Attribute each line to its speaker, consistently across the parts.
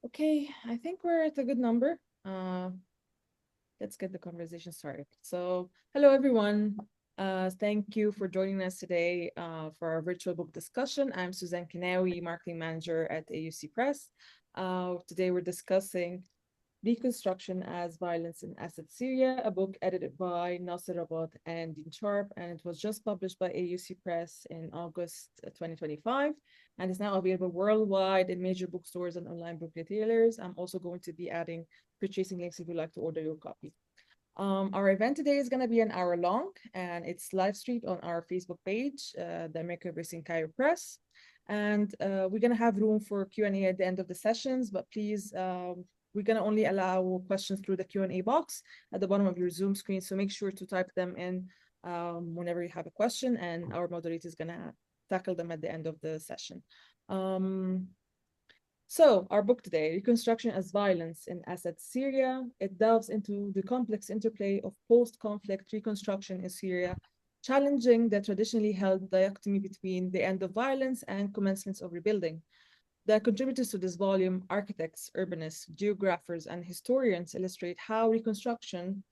Speaker 1: Okay, I think we're at a good number. Let's get the conversation started. So, hello everyone. Thank you for joining us today for our virtual book discussion. I'm Suzanne Kinawi, Marketing Manager at AUC Press. Today we're discussing Reconstruction as Violence in Assad, Syria, a book edited by Nasser Rabbat and Deen, and it was just published by AUC Press in August 2025, and is now available worldwide in major bookstores and online book retailers. I'm also going to be adding purchasing links if you'd like to order your copy. Our event today is going to be an hour long, and it's live streamed on our Facebook page, the American Racing Cairo Press. And we're going to have room for Q&A at the end of the sessions, but please, we're going to only allow questions through the Q&A box at the bottom of your Zoom screen. So make sure to type them in whenever you have a question, and our moderator is going to tackle them at the end of the session. So our book today, Reconstruction as Violence in Assad, Syria, it delves into the complex interplay of post-conflict reconstruction in Syria, challenging the traditionally held dichotomy between the end of violence and commencements of rebuilding. The contributors to this volume, architects, urbanists, geographers, and historians illustrate how reconstruction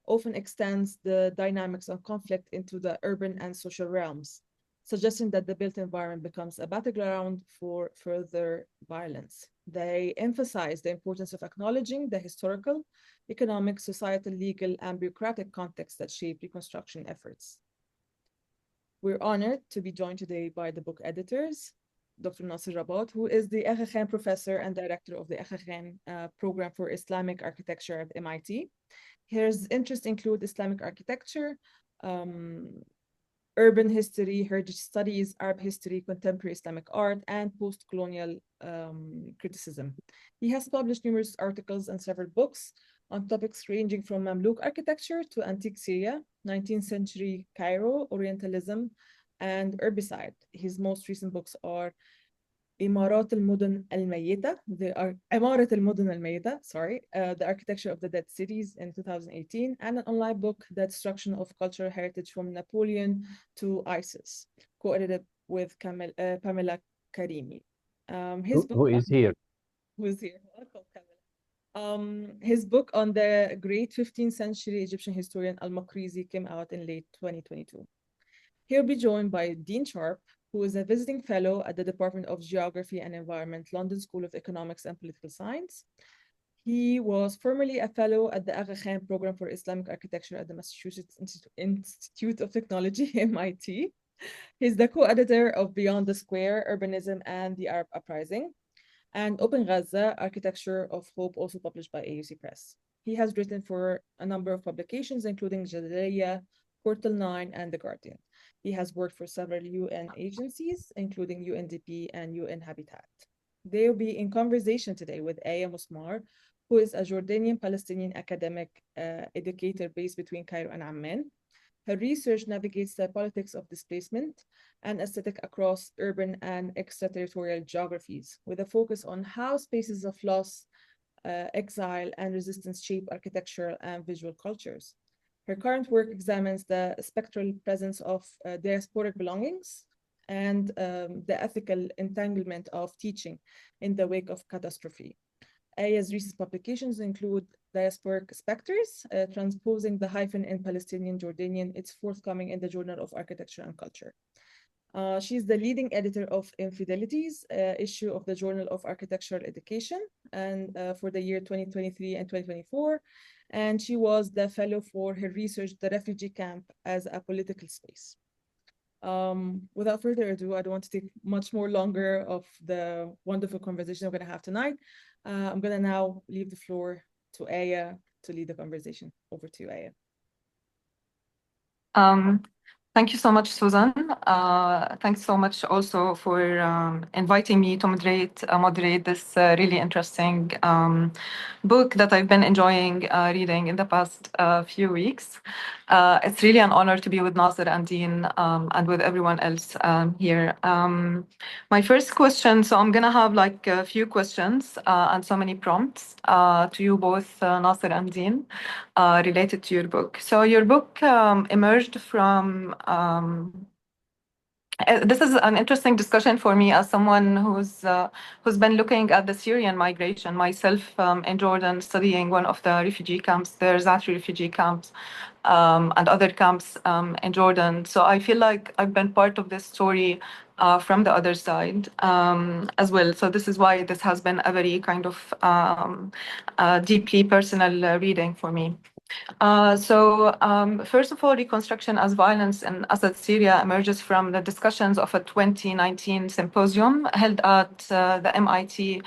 Speaker 1: often extends the dynamics of conflict into the urban and social realms, suggesting that the built environment becomes a battleground for further violence. They emphasize the importance of acknowledging the historical, economic, societal, legal, and bureaucratic context that shape reconstruction efforts. We're honored to be joined today by the book editors, Dr. Nasser Rabbat, who is the Aya Khan Professor and Director of the Aya Khan Program for Islamic Architecture at MIT. His interests include Islamic architecture, urban history, heritage studies, Arab history, contemporary Islamic art, and post-colonial criticism. He has published numerous articles and several books on topics ranging from Mamluk architecture to antique Syria, 19th century Cairo, Orientalism, and herbicide. His most recent books are إمارات المدن الميتة, عمارة المدن الميتة, The Architecture of the Dead Cities in 2018, and an online book, The Destruction of Cultural Heritage from Napoleon to ISIS, co-edited with Pamela Karimi. His book
Speaker 2: Who is here?
Speaker 1: was here. Welcome, his book on the great 15th century Egyptian historian Al-Makrizi came out in late 2022. He'll be joined by Dean Sharp, who is a visiting fellow at the Department of Geography and Environment, London School of Economics and Political Science. He was formerly a fellow at the Aya Khan Program for Islamic Architecture at the Massachusetts Institute of Technology, MIT. He's the co-editor of Beyond the Square, Urbanism and the Arab Uprising, and Open Gaza, Architecture of Hope, also published by AUC Press. He has written for a number of publications, including Jadaliya, Portal 9, and The Guardian. He has worked for several UN agencies, including UNDP and UN Habitat. They'll be in conversation today with Aya Musmar, who is a Jordanian-Palestinian academic educator based between Cairo and Amman. Her research navigates the politics of displacement and aesthetic across urban and extraterritorial geographies, with a focus on how spaces of loss, exile, and resistance shape architectural and visual cultures. Her current work examines the spectral presence of diasporic belongings and the ethical entanglement of teaching in the wake of catastrophe. Aya's recent publications include Diasporic Specters, Transposing the Hyphen in Palestinian Jordanian. It's forthcoming in the Journal of Architecture and Culture. She's the leading editor of Infidelities, issue of the Journal of Architectural Education, and for the year 2023 and 2024. And she was the fellow for her research, The Refugee Camp as a Political Space. Without further ado, I don't want to take much more longer of the wonderful conversation we're going to have tonight. I'm going to now leave the floor to Aya to lead the conversation. Over to you, Aya.
Speaker 3: Thank you so much, Susan. Thanks so much also for inviting me to moderate this really interesting book that I've been enjoying reading in the past few weeks. It's really an honor to be with Nasser and Deen and with everyone else here. My first question, so I'm going to have like a few questions and so many prompts to you both, Nasser and Deen, related to your book. So your book emerged from This is an interesting discussion for me as someone who's been looking at the Syrian migration myself in Jordan, studying one of the refugee camps, the Zati refugee camps, and other camps in Jordan. So I feel like I've been part of this story from the other side as well. So this is why this has been a very kind of deeply personal reading for me. First of all, Reconstruction as Violence in Assad Syria emerges from the discussions of a 2019 symposium held at the MIT,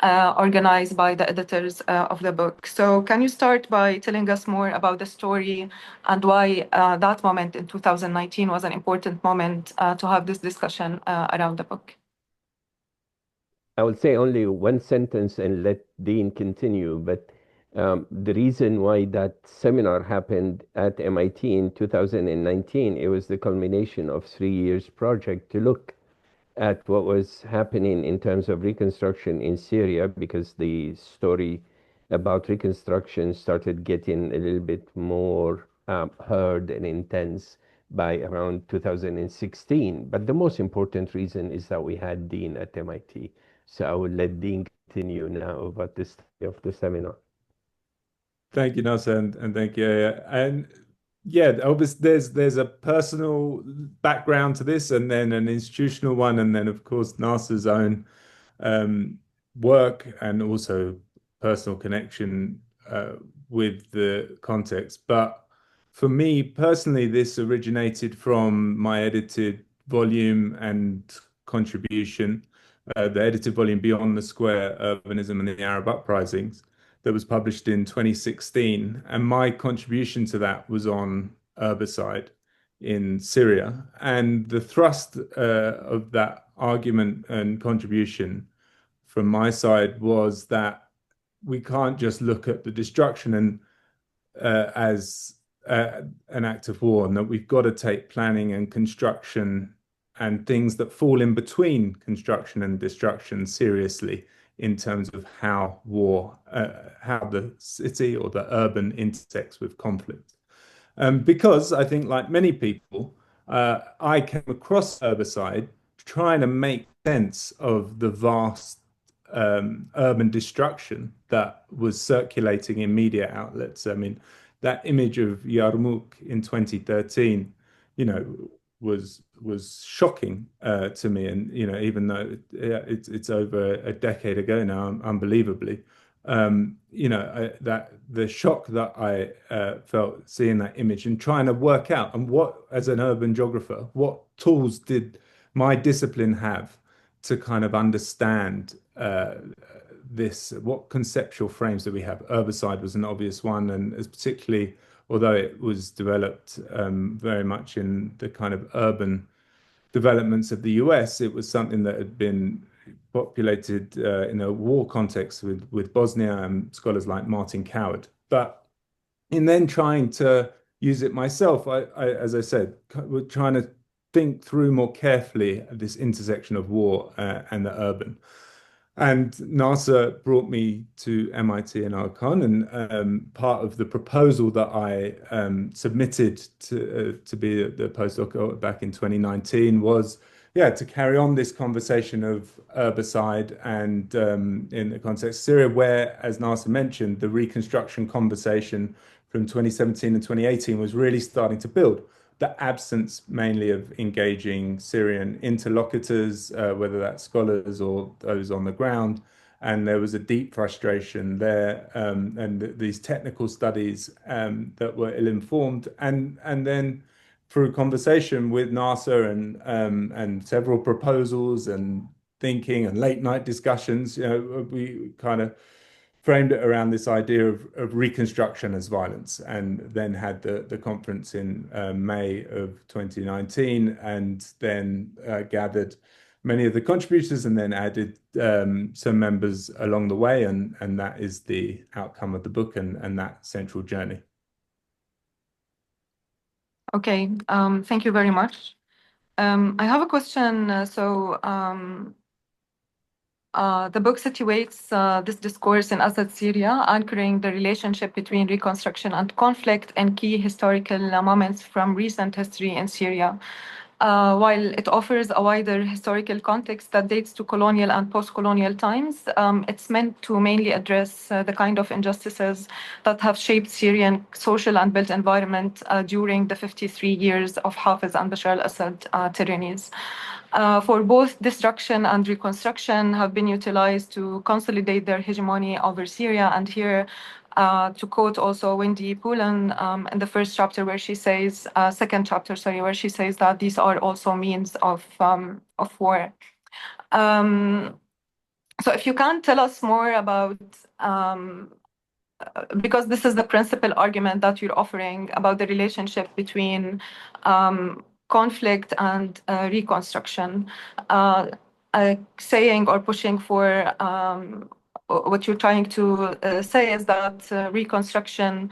Speaker 3: organized by the editors of the book. So, can you start by telling us more about the story and why that moment in 2019 was an important moment to have this discussion around the book?
Speaker 2: I will say only one sentence and let Dean continue. But the reason why that seminar happened at MIT in 2019, it was the culmination of 3 years project to look at what was happening in terms of reconstruction in Syria, because the story about reconstruction started getting a little bit more heard and intense by around 2016. But the most important reason is that we had Dean at MIT. So I will let Dean continue now about the story of the seminar.
Speaker 4: Thank you, Nasser, and thank you. And yeah, obviously there's a personal background to this, and then an institutional one, and then of course Nasser's own work and also personal connection with the context. But for me personally, this originated from my edited volume and contribution, the edited volume Beyond the Square: Urbanism and the Arab Uprisings, that was published in 2016. And my contribution to that was on herbicide in Syria. And the thrust of that argument and contribution from my side was that we can't just look at the destruction and as an act of war, and that we've got to take planning and construction and things that fall in between construction and destruction seriously, in terms of how war, how the city or the urban intersects with conflict. Because I think, like many people, I came across herbicide trying to make sense of the vast urban destruction that was circulating in media outlets. I mean, that image of Yarmouk in 2013, you know, was shocking to me, and even though it's over a decade ago now, unbelievably, that the shock that I felt seeing that image and trying to work out, and what, as an urban geographer, what tools did my discipline have to kind of understand this, what conceptual frames do we have? Herbicide was an obvious one, and as particularly, although it was developed very much in the kind of urban developments of the US, it was something that had been populated in a war context with Bosnia and scholars like Martin Coward. But in then trying to use it myself, as I said, we're trying to think through more carefully this intersection of war and the urban. And Nasser brought me to MIT and Arcon, and part of the proposal that I submitted to be the postdoc back in 2019 was, to carry on this conversation of herbicide, and in the context of Syria, where, as Nasser mentioned, the reconstruction conversation from 2017 and 2018 was really starting to build. The absence mainly of engaging Syrian interlocutors, whether that's scholars or those on the ground. And there was a deep frustration there, and these technical studies that were ill-informed. And then through conversation with Nasser and several proposals and thinking and late night discussions, we kind of framed it around this idea of reconstruction as violence, and then had the conference in May of 2019, and then gathered many of the contributors, and then added some members along the way, and that is the outcome of the book and that central journey.
Speaker 3: Okay, thank you very much. I have a question. The book situates this discourse in Assad Syria, anchoring the relationship between reconstruction and conflict and key historical moments from recent history in Syria. While it offers a wider historical context that dates to colonial and post-colonial times, it's meant to mainly address the kind of injustices that have shaped Syrian social and built environment during the 53 years of Hafez and Bashar al-Assad tyrannies. For both destruction and reconstruction have been utilized to consolidate their hegemony over Syria. And here, to quote also Wendy Pullen in the first chapter, where she says, second chapter, sorry, where she says that these are also means of war. So if you can tell us more about, because this is the principal argument that you're offering about the relationship between conflict and reconstruction, saying or pushing for what you're trying to say is that reconstruction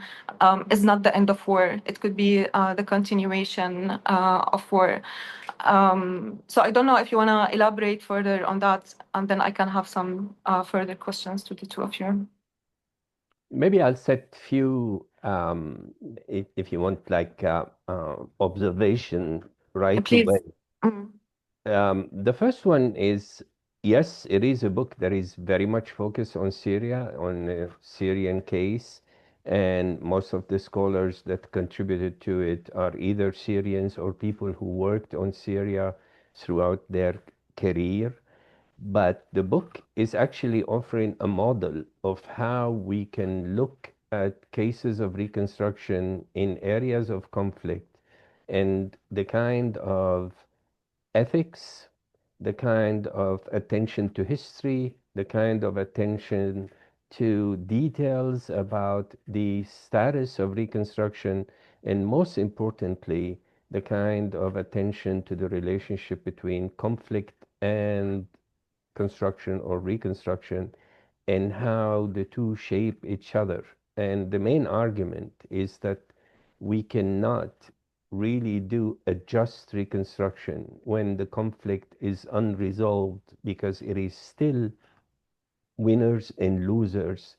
Speaker 3: is not the end of war. It could be the continuation of war. So I don't know if you want to elaborate further on that, and then I can have some further questions to the two of you.
Speaker 2: Maybe I'll set few, if you want, like observation right
Speaker 3: Please.
Speaker 2: away.
Speaker 3: Mm.
Speaker 2: The first one is, yes, it is a book that is very much focused on Syria, on the Syrian case, and most of the scholars that contributed to it are either Syrians or people who worked on Syria throughout their career. But the book is actually offering a model of how we can look at cases of reconstruction in areas of conflict and the kind of ethics, the kind of attention to history, the kind of attention to details about the status of reconstruction, and most importantly, the kind of attention to the relationship between conflict and construction or reconstruction and how the two shape each other. And the main argument is that we cannot really do a just reconstruction when the conflict is unresolved because it is still winners and losers.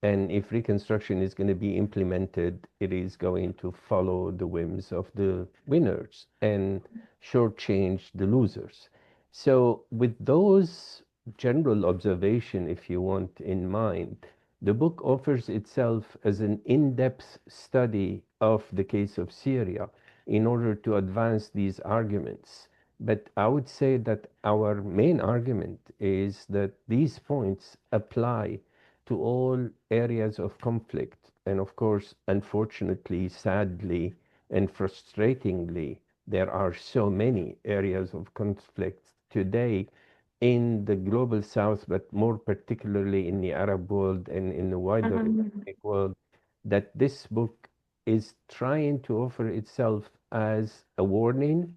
Speaker 2: And if reconstruction is going to be implemented, it is going to follow the whims of the winners and shortchange the losers. So with those general observation, if you want, in mind, the book offers itself as an in-depth study of the case of Syria in order to advance these arguments. But I would say that our main argument is that these points apply to all areas of conflict. And of course, unfortunately, sadly, and frustratingly, there are so many areas of conflict today in the global south, but more particularly in the Arab world and in the wider Islamic world, that this book is trying to offer itself as a warning,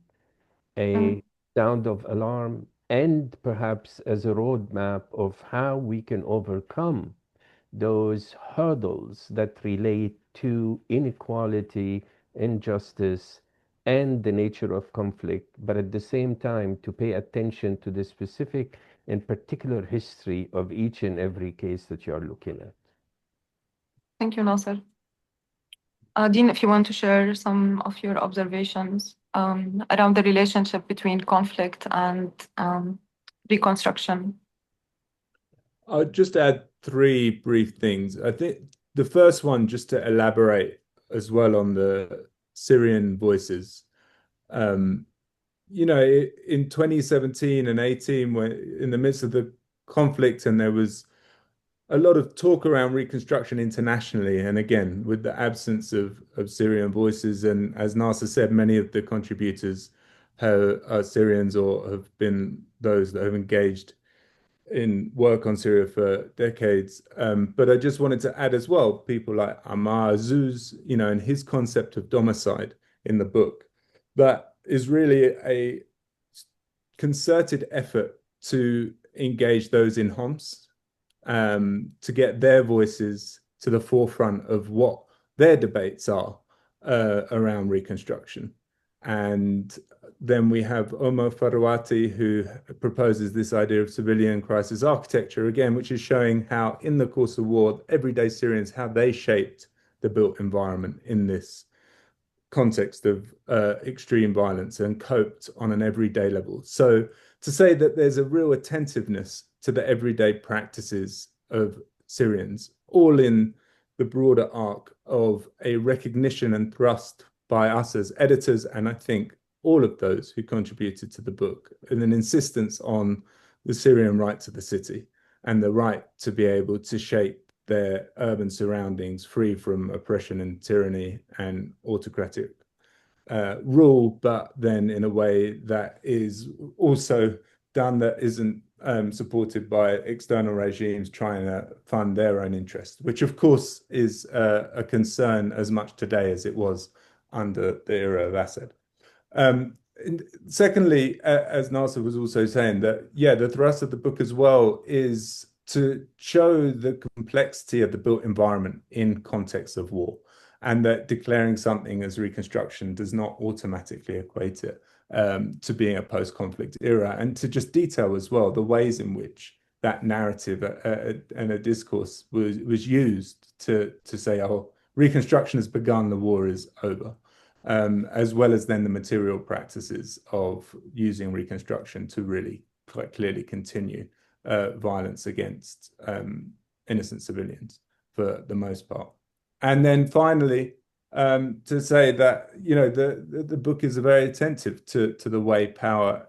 Speaker 2: a sound of alarm, and perhaps as a roadmap of how we can overcome those hurdles that relate to inequality, injustice, and the nature of conflict, but at the same time to pay attention to the specific and particular history of each and every case that you are looking at.
Speaker 3: Thank you, Nasser. Deen, if you want to share some of your observations around the relationship between conflict and reconstruction.
Speaker 4: I'll just add three brief things. I think the first one, just to elaborate as well on the Syrian voices. You know, in 2017 and 18, when in the midst of the conflict, and there was a lot of talk around reconstruction internationally, and again, with the absence of Syrian voices, and as Nasser said, many of the contributors are Syrians or have been those that have engaged in work on Syria for decades. But I just wanted to add as well, people like Ammar Azouz, you know, and his concept of domicide in the book, that is really a concerted effort to engage those in Homs, to get their voices to the forefront of what their debates are around reconstruction. And then we have Omar Farawati, who proposes this idea of civilian crisis architecture, again, which is showing how in the course of war, everyday Syrians, how they shaped the built environment in this context of extreme violence and coped on an everyday level. So to say that there's a real attentiveness to the everyday practices of Syrians, all in the broader arc of a recognition and thrust by us as editors, and I think all of those who contributed to the book, and an insistence on the Syrian right to the city and the right to be able to shape their urban surroundings free from oppression and tyranny and autocratic rule, but then in a way that is also done that isn't supported by external regimes trying to fund their own interest, which of course is a concern as much today as it was under the era of Assad. Secondly, as Nasser was also saying, that yeah, the thrust of the book as well is to show the complexity of the built environment in context of war, and that declaring something as reconstruction does not automatically equate it to being a post-conflict era, and to just detail as well the ways in which that narrative and a discourse was used to say, oh, reconstruction has begun, the war is over. As well as then the material practices of using reconstruction to really quite clearly continue violence against innocent civilians for the most part. And then finally, to say that, you know, the book is very attentive to the way power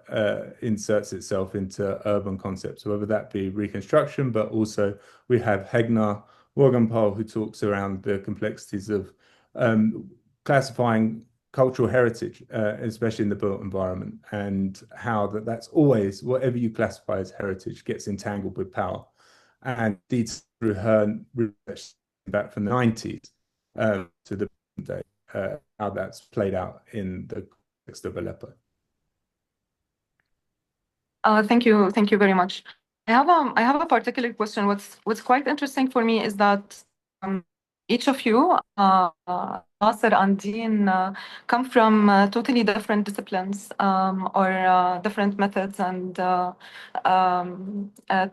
Speaker 4: inserts itself into urban concepts, whether that be reconstruction, but also we have Hegnar Woganpal, who talks around the complexities of classifying cultural heritage, especially in the built environment, and how that's always, whatever you classify as heritage gets entangled with power. And indeed, through her research back from the 90s to the day, how that's played out in the context of Aleppo.
Speaker 3: Thank you very much. I have a particular question. What's quite interesting for me is that each of you, Nasser and Deen, come from totally different disciplines or different methods and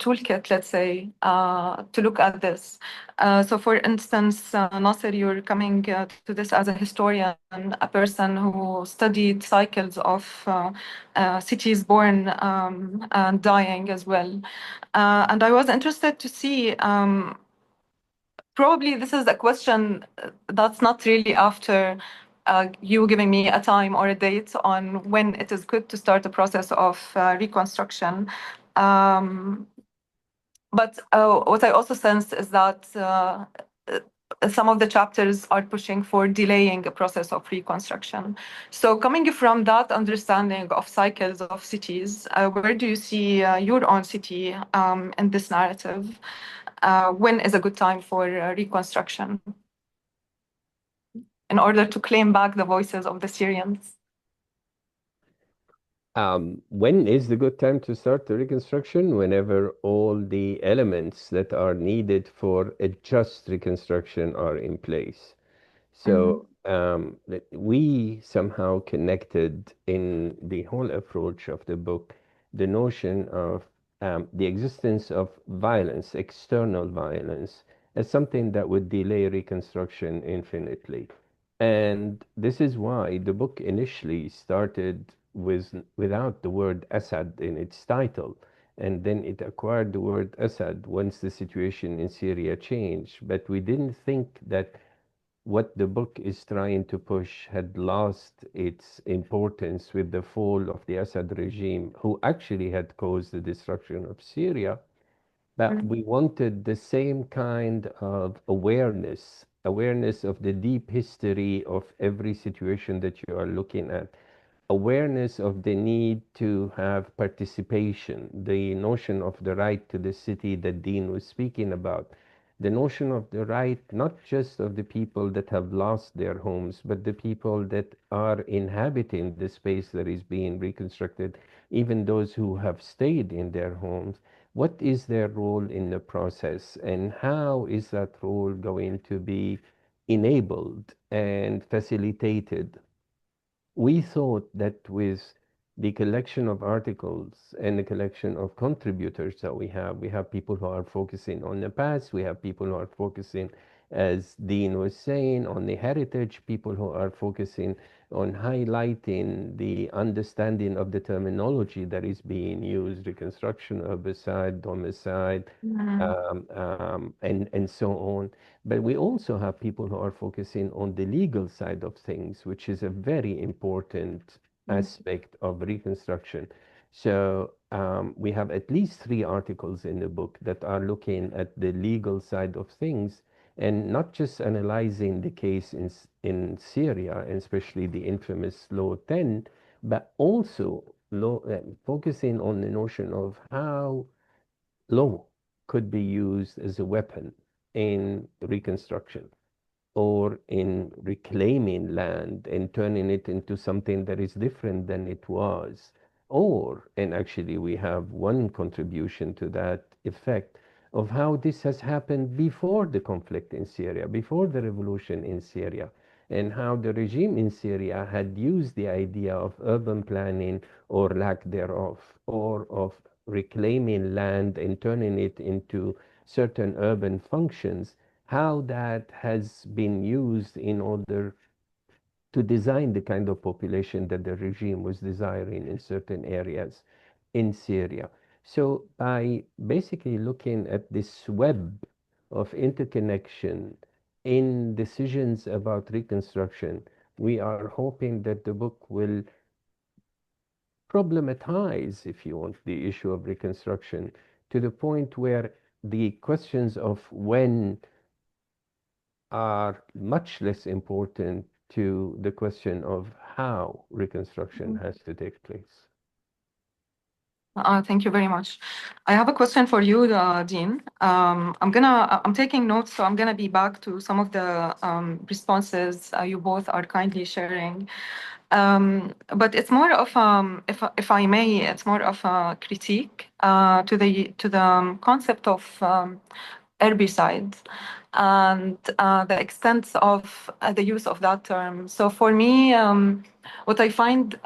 Speaker 3: toolkit, let's say, to look at this. So, for instance, Nasser, you're coming to this as a historian, a person who studied cycles of cities born and dying as well. And I was interested to see. Probably this is a question that's not really after you giving me a time or a date on when it is good to start the process of reconstruction. But what I also sense is that some of the chapters are pushing for delaying a process of reconstruction. So coming from that understanding of cycles of cities, where do you see your own city in this narrative? When is a good time for reconstruction in order to claim back the voices of the Syrians?
Speaker 2: When is the good time to start the reconstruction? Whenever all the elements that are needed for a just reconstruction are in place. So we somehow connected in the whole approach of the book the notion of the existence of violence, external violence, as something that would delay reconstruction infinitely. And this is why the book initially started without the word Assad in its title. And then it acquired the word Assad once the situation in Syria changed. But we didn't think that what the book is trying to push had lost its importance with the fall of the Assad regime, who actually had caused the destruction of Syria. But we wanted the same kind of awareness of the deep history of every situation that you are looking at, awareness of the need to have participation, the notion of the right to the city that Deen was speaking about, the notion of the right not just of the people that have lost their homes, but the people that are inhabiting the space that is being reconstructed, even those who have stayed in their homes. What is their role in the process, and how is that role going to be enabled and facilitated? We thought that with the collection of articles and the collection of contributors that we have people who are focusing on the past, we have people who are focusing as Dean was saying, on the heritage, people who are focusing on highlighting the understanding of the terminology that is being used, reconstruction, herbicide, domicide, and so on. But we also have people who are focusing on the legal side of things, which is a very important aspect of reconstruction. So we have at least 3 articles in the book that are looking at the legal side of things and not just analyzing the case in Syria, and especially the infamous Law 10, but also focusing on the notion of how law could be used as a weapon in reconstruction or in reclaiming land and turning it into something that is different than it was. Or, and actually we have one contribution to that effect of how this has happened before the conflict in Syria, before the revolution in Syria, and how the regime in Syria had used the idea of urban planning or lack thereof, or of reclaiming land and turning it into certain urban functions, how that has been used in order to design the kind of population that the regime was desiring in certain areas in Syria. So by basically looking at this web of interconnection in decisions about reconstruction, we are hoping that the book will problematize, if you want, the issue of reconstruction to the point where the questions of when are much less important to the question of how reconstruction has to take place.
Speaker 3: Thank you very much. I have a question for you, Dean. I'm taking notes, so I'm gonna be back to some of the responses you both are kindly sharing. But it's more of if I may, it's more of a critique to the concept of herbicides and the extent of the use of that term. So for me, what I find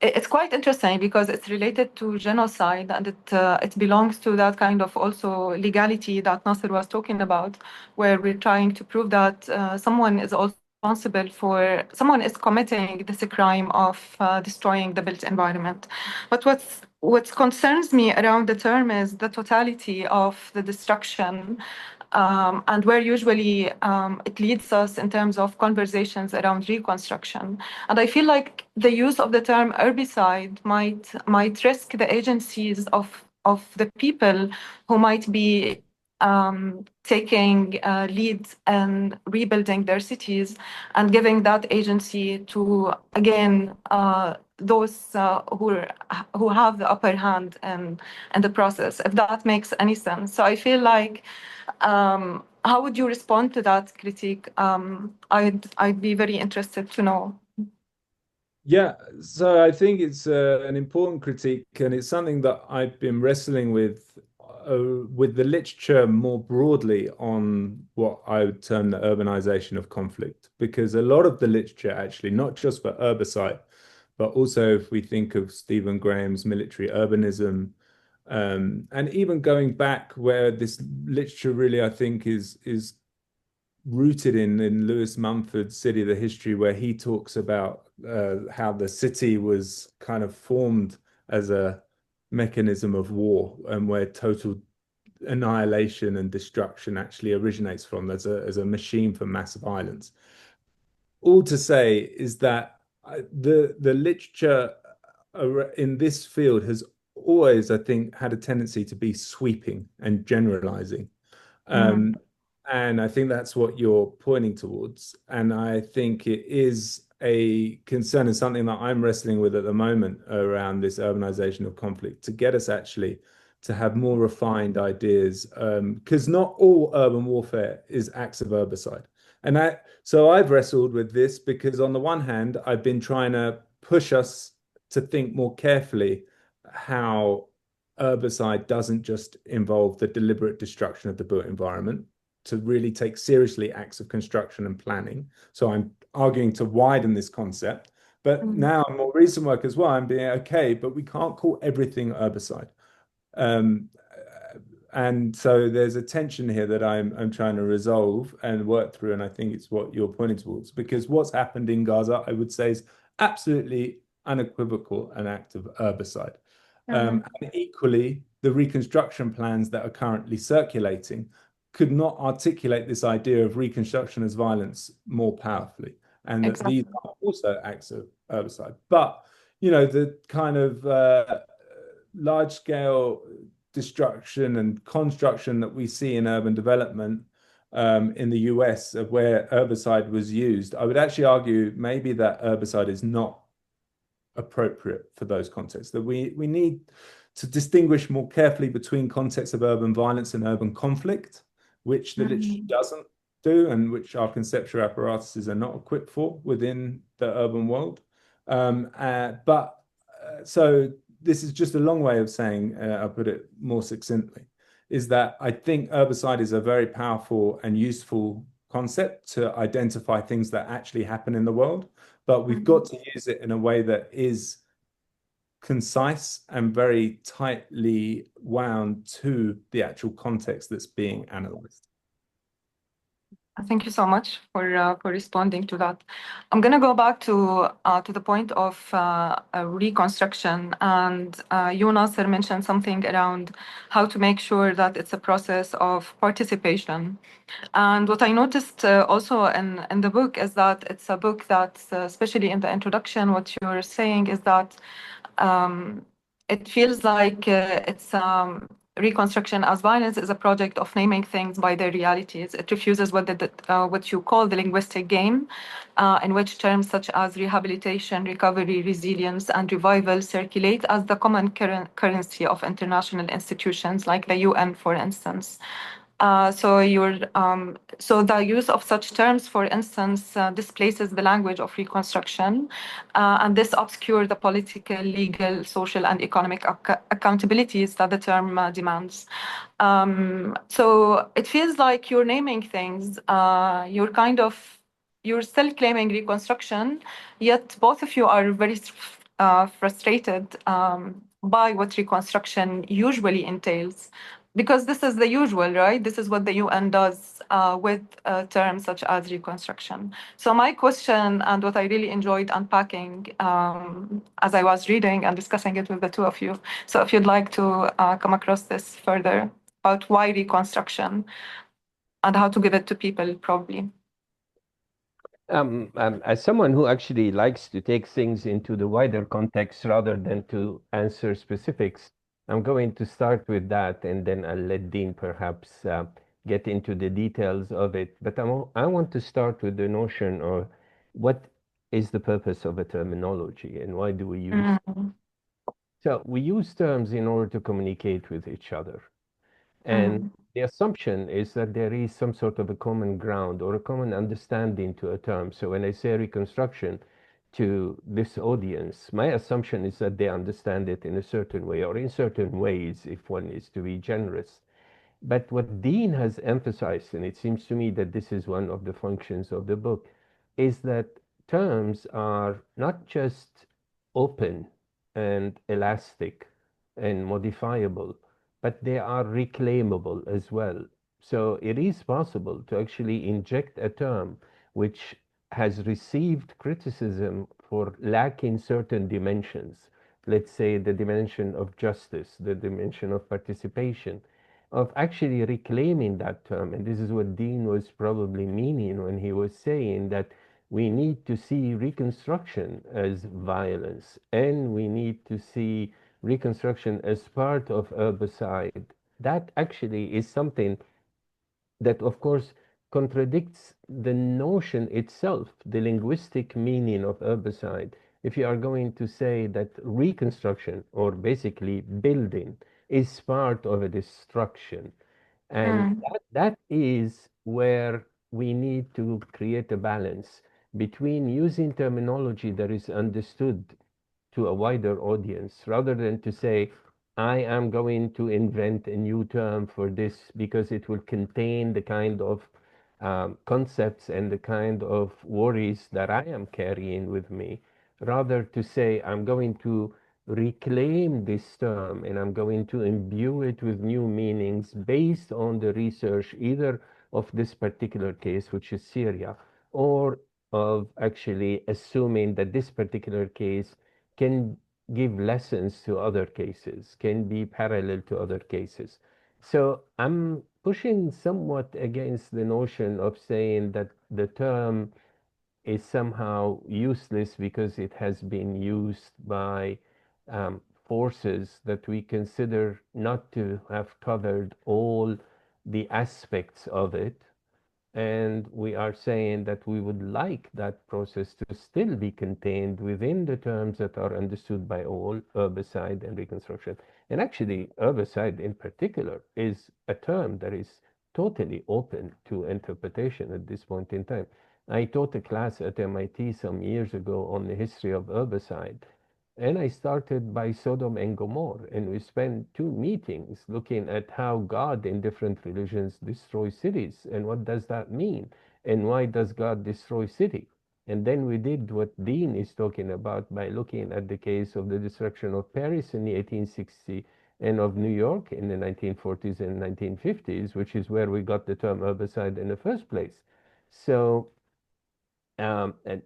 Speaker 3: it's quite interesting because it's related to genocide, and it belongs to that kind of also legality that Nasser was talking about, where we're trying to prove that someone is also responsible for, someone is committing this crime of destroying the built environment. But what concerns me around the term is the totality of the destruction, and where usually it leads us in terms of conversations around reconstruction. And I feel like the use of the term herbicide might risk the agencies of the people who might be taking lead and rebuilding their cities and giving that agency to, again, those who have the upper hand in the process, if that makes any sense. So I feel like, how would you respond to that critique? I'd be very interested to know.
Speaker 4: Yeah, so I think it's an important critique, and it's something that I've been wrestling with the literature more broadly on what I would term the urbanization of conflict, because a lot of the literature actually, not just for herbicide, but also if we think of Stephen Graham's military urbanism, and even going back where this literature really, I think, is rooted in Lewis Mumford's City, the History, where he talks about how the city was kind of formed as a mechanism of war, and where total annihilation and destruction actually originates from as a machine for mass violence. All to say is that the literature in this field has always, I think, had a tendency to be sweeping and generalizing. And I think that's what you're pointing towards. And I think it is a concern and something that I'm wrestling with at the moment around this urbanization of conflict, to get us actually to have more refined ideas, because not all urban warfare is acts of herbicide. And so I've wrestled with this because on the one hand, I've been trying to push us to think more carefully how herbicide doesn't just involve the deliberate destruction of the built environment, to really take seriously acts of construction and planning. So I'm arguing to widen this concept. But now in more recent work as well, I'm being okay, but we can't call everything herbicide. And so there's a tension here that I'm trying to resolve and work through, and I think it's what you're pointing towards, because what's happened in Gaza, I would say, is absolutely unequivocal an act of herbicide. And equally, the reconstruction plans that are currently circulating could not articulate this idea of reconstruction as violence more powerfully, and that these
Speaker 3: Exactly.
Speaker 4: are also acts of herbicide. But the kind of large-scale destruction and construction that we see in urban development in the US of where herbicide was used, I would actually argue maybe that herbicide is not appropriate for those contexts, that we need to distinguish more carefully between contexts of urban violence and urban conflict, which the literature doesn't do and which our conceptual apparatuses are not equipped for within the urban world. So this is just a long way of saying, I'll put it more succinctly, is that I think herbicide is a very powerful and useful concept to identify things that actually happen in the world, but we've got to use it in a way that is concise and very tightly wound to the actual context that's being analyzed.
Speaker 3: Thank you so much for responding to that. I'm going to go back to the point of reconstruction, and you, Nasser, mentioned something around how to make sure that it's a process of participation. And what I noticed also in the book is that it's a book that, especially in the introduction, what you're saying is that it feels like it's reconstruction as violence is a project of naming things by their realities. It refuses what you call the linguistic game, in which terms such as rehabilitation, recovery, resilience, and revival circulate as the common currency of international institutions like the UN, for instance. So the use of such terms, for instance, displaces the language of reconstruction, and this obscures the political, legal, social, and economic accountabilities that the term demands. So it feels like you're naming things. You're still claiming reconstruction, yet both of you are very frustrated by what reconstruction usually entails. Because this is the usual, right? This is what the UN does with terms such as reconstruction. So my question, and what I really enjoyed unpacking as I was reading and discussing it with the two of you, so if you'd like to come across this further about why reconstruction and how to give it to people, probably.
Speaker 2: As someone who actually likes to take things into the wider context rather than to answer specifics, I'm going to start with that, and then I'll let Dean perhaps get into the details of it. But I want to start with the notion of what is the purpose of a terminology and why do we use it? So we use terms in order to communicate with each other. And the assumption is that there is some sort of a common ground or a common understanding to a term. So when I say reconstruction to this audience, my assumption is that they understand it in a certain way or in certain ways, if one is to be generous. But what Dean has emphasized, and it seems to me that this is one of the functions of the book, is that terms are not just open and elastic and modifiable, but they are reclaimable as well. So it is possible to actually inject a term which has received criticism for lacking certain dimensions. Let's say the dimension of justice, the dimension of participation, of actually reclaiming that term. And this is what Dean was probably meaning when he was saying that we need to see reconstruction as violence, and we need to see reconstruction as part of herbicide. That actually is something that, of course, contradicts the notion itself, the linguistic meaning of herbicide. If you are going to say that reconstruction, or basically building, is part of a destruction, and that is where we need to create a balance between using terminology that is understood to a wider audience rather than to say, I am going to invent a new term for this because it will contain the kind of concepts and the kind of worries that I am carrying with me, rather to say, I'm going to reclaim this term and I'm going to imbue it with new meanings based on the research either of this particular case, which is Syria, or of actually assuming that this particular case can give lessons to other cases, can be parallel to other cases. So I'm pushing somewhat against the notion of saying that the term is somehow useless because it has been used by forces that we consider not to have covered all the aspects of it. And we are saying that we would like that process to still be contained within the terms that are understood by all, herbicide and reconstruction. And actually, herbicide in particular is a term that is totally open to interpretation at this point in time. I taught a class at MIT some years ago on the history of herbicide. And I started by Sodom and Gomorrah, and we spent 2 meetings looking at how God in different religions destroys cities, and what does that mean, and why does God destroy city? And then we did what Deen is talking about by looking at the case of the destruction of Paris in the 1860 and of New York in the 1940s and 1950s, which is where we got the term herbicide in the first place. So and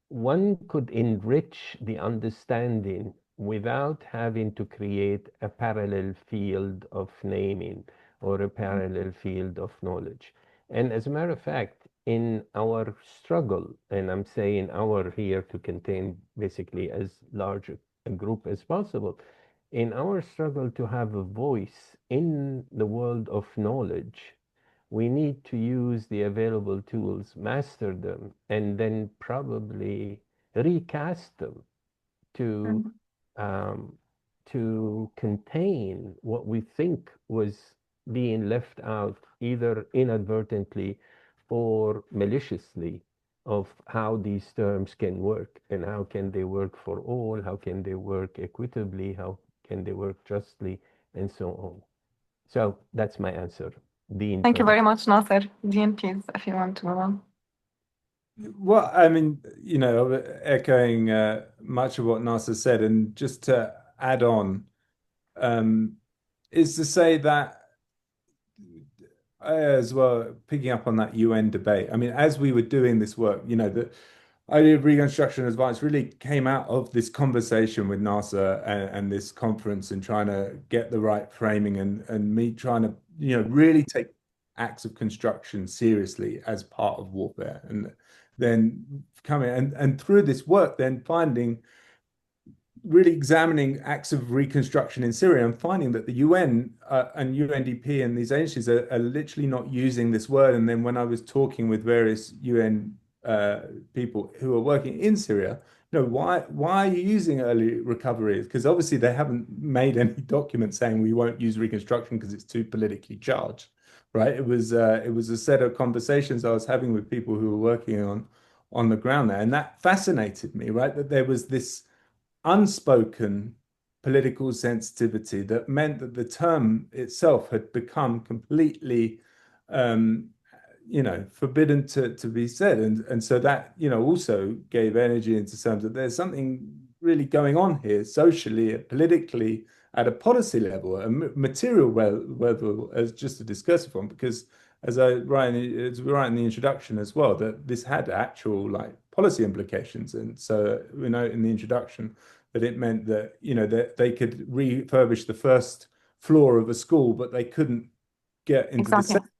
Speaker 2: one could enrich the understanding without having to create a parallel field of naming or a parallel field of knowledge. And as a matter of fact, in our struggle, and I'm saying our here to contain basically as large a group as possible, in our struggle to have a voice in the world of knowledge, we need to use the available tools, master them, and then probably recast them to um, to contain what we think was being left out, either inadvertently or maliciously, of how these terms can work and how can they work for all, how can they work equitably, how can they work justly, and so on. So that's my answer. Dean,
Speaker 3: Thank you very
Speaker 2: perhaps.
Speaker 3: much, Nasser. Dean, please, if you want to.
Speaker 4: Well, I mean, echoing much of what Nasser said, and just to add on, is to say that as well, picking up on that UN debate. I mean, as we were doing this work, the idea of Reconstruction advice really came out of this conversation with Nasser and this conference and trying to get the right framing and me trying to, really take acts of construction seriously as part of warfare. And then coming and through this work, then finding really examining acts of reconstruction in Syria and finding that the UN and UNDP and these agencies are literally not using this word. And then when I was talking with various UN people who are working in Syria, why are you using early recovery? Because obviously they haven't made any document saying we won't use reconstruction because it's too politically charged, right? It was a set of conversations I was having with people who were working on the ground there, and that fascinated me, right? That there was this unspoken political sensitivity that meant that the term itself had become completely forbidden to be said. And so that, also gave energy into terms that there's something really going on here socially, politically, at a policy level, a material level, as just to discuss it on, because as we write in the introduction as well, that this had actual policy implications. And so we know in the introduction that it meant that, that they could refurbish the first floor of a school, but they couldn't get into the second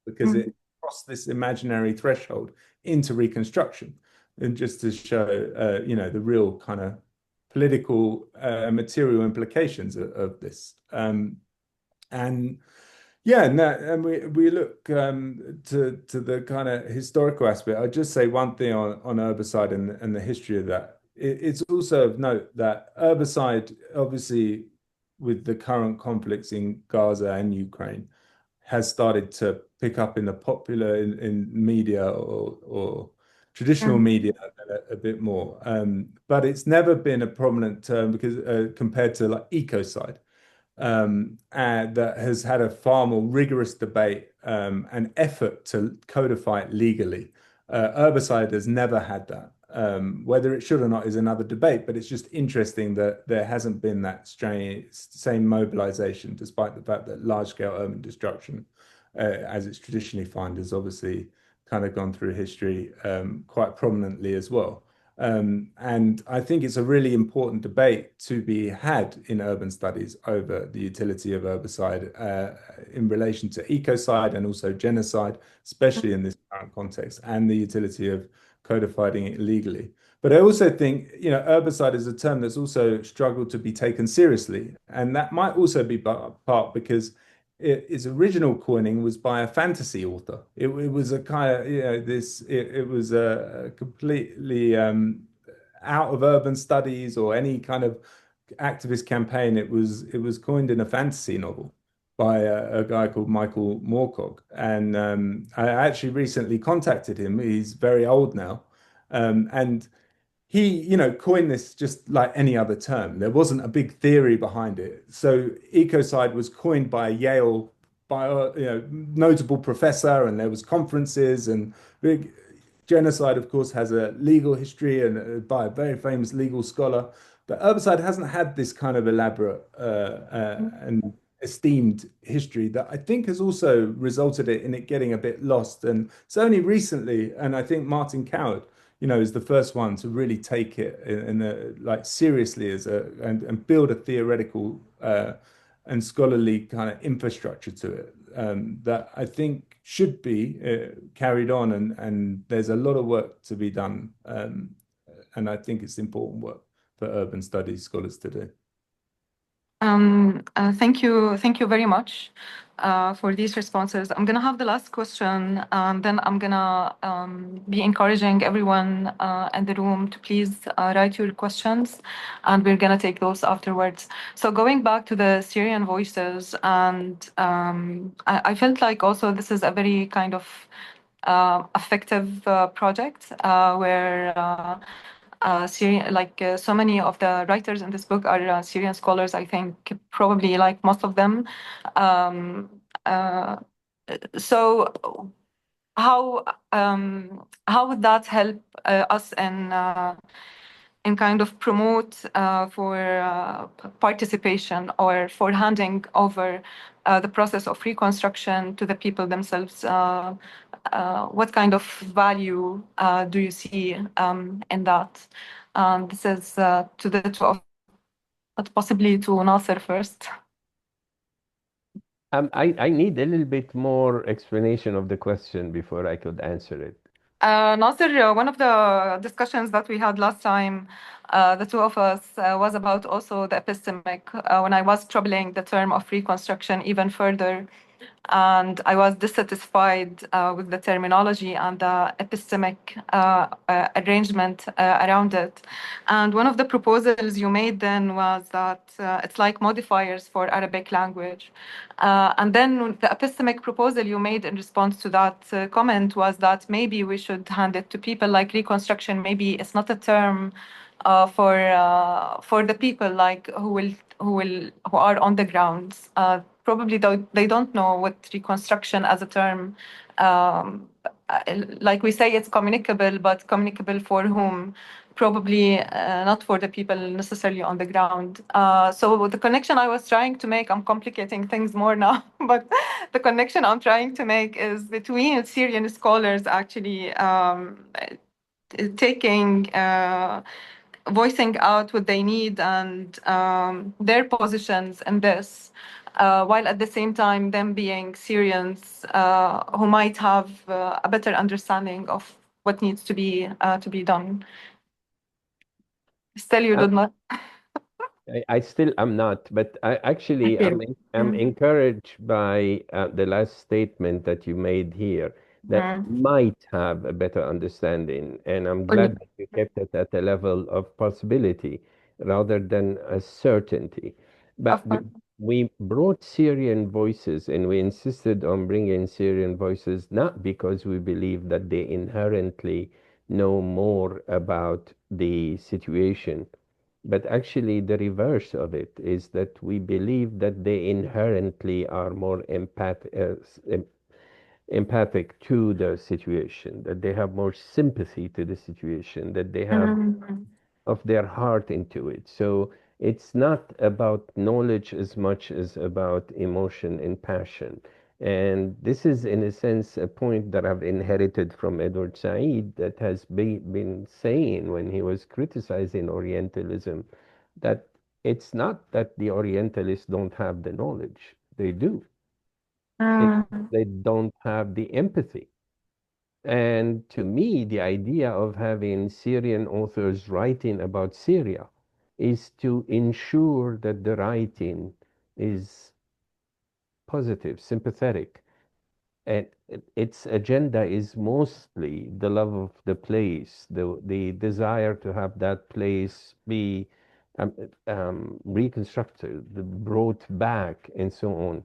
Speaker 4: because it crossed this imaginary threshold into reconstruction. And just to show, the real kind of political material implications of this. And yeah, no, and we look to the kind of historical aspect. I'll just say one thing on herbicide and the history of that. It's also of note that herbicide, obviously, with the current conflicts in Gaza and Ukraine, has started to pick up in the popular in media or traditional media a bit more. But it's never been a prominent term because compared to ecocide. And that has had a far more rigorous debate and effort to codify it legally. Herbicide has never had that. Whether it should or not is another debate, but it's just interesting that there hasn't been that same mobilization, despite the fact that large-scale urban destruction, as it's traditionally defined, has obviously kind of gone through history quite prominently as well. And I think it's a really important debate to be had in urban studies over the utility of herbicide in relation to ecocide and also genocide, especially in this current context, and the utility of codifying it legally. But I also think, herbicide is a term that's also struggled to be taken seriously. And that might also be part because its original coining was by a fantasy author. It was a kind of, it was a completely out of urban studies or any kind of activist campaign. It was coined in a fantasy novel by a guy called Michael Moorcock. And I actually recently contacted him. He's very old now. And he, coined this just like any other term. There wasn't a big theory behind it. So ecocide was coined by a Yale notable professor, and there was conferences and big. Genocide, of course, has a legal history and by a very famous legal scholar. But herbicide hasn't had this kind of elaborate and esteemed history that I think has also resulted in it getting a bit lost. And it's only recently, and I think Martin Coward, is the first one to really take it like seriously and build a theoretical and scholarly kind of infrastructure to it that I think should be carried on. And there's a lot of work to be done. And I think it's important work for urban studies scholars to do.
Speaker 3: Thank you very much for these responses. I'm gonna have the last question, and then I'm gonna be encouraging everyone in the room to please write your questions, and we're gonna take those afterwards. So going back to the Syrian voices, and I felt like also this is a very kind of effective project where Syrian, so many of the writers in this book are Syrian scholars. I think probably like most of them. Um, uh, so how would that help us in kind of promote for participation or for handing over the process of reconstruction to the people themselves? What kind of value do you see in that? This is to the two of, but possibly to Nasser first.
Speaker 2: I need a little bit more explanation of the question before I could answer it.
Speaker 3: Nasser, one of the discussions that we had last time, the two of us, was about also the epistemic. When I was troubling the term of reconstruction even further, and I was dissatisfied with the terminology and the epistemic arrangement around it. And one of the proposals you made then was that it's like modifiers for Arabic language. And then the epistemic proposal you made in response to that comment was that maybe we should hand it to people like reconstruction. Maybe it's not a term for the people like who are on the ground. Probably they don't know what reconstruction as a term. Like we say, it's communicable, but communicable for whom? Probably not for the people necessarily on the ground. So the connection I was trying to make, I'm complicating things more now, but the connection I'm trying to make is between Syrian scholars actually taking voicing out what they need and their positions in this, while at the same time them being Syrians who might have a better understanding of what needs to be done. Still, you
Speaker 2: Uh,
Speaker 3: do not.
Speaker 2: I still am not, but
Speaker 3: Okay.
Speaker 2: I'm encouraged by the last statement that you made here that might have a better understanding, and I'm glad that you kept it at a level of possibility rather than a certainty. But
Speaker 3: Of course.
Speaker 2: we brought Syrian voices, and we insisted on bringing Syrian voices not because we believe that they inherently know more about the situation, but actually, the reverse of it is that we believe that they inherently are more empathic to the situation, that they have more sympathy to the situation, that they have of their heart into it. So it's not about knowledge as much as about emotion and passion. And this is, in a sense, a point that I've inherited from Edward Said, that has been saying when he was criticizing Orientalism, that it's not that the Orientalists don't have the knowledge. They do. They don't have the empathy. And to me, the idea of having Syrian authors writing about Syria is to ensure that the writing is positive, sympathetic, and its agenda is mostly the love of the place, the desire to have that place be reconstructed, brought back, and so on.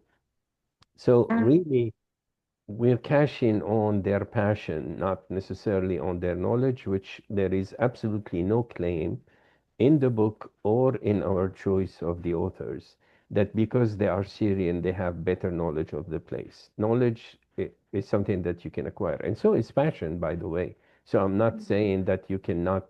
Speaker 2: So really, we're cashing on their passion, not necessarily on their knowledge, which there is absolutely no claim in the book or in our choice of the authors that because they are Syrian, they have better knowledge of the place. Knowledge is something that you can acquire. And so is passion, by the way. So I'm not saying that you cannot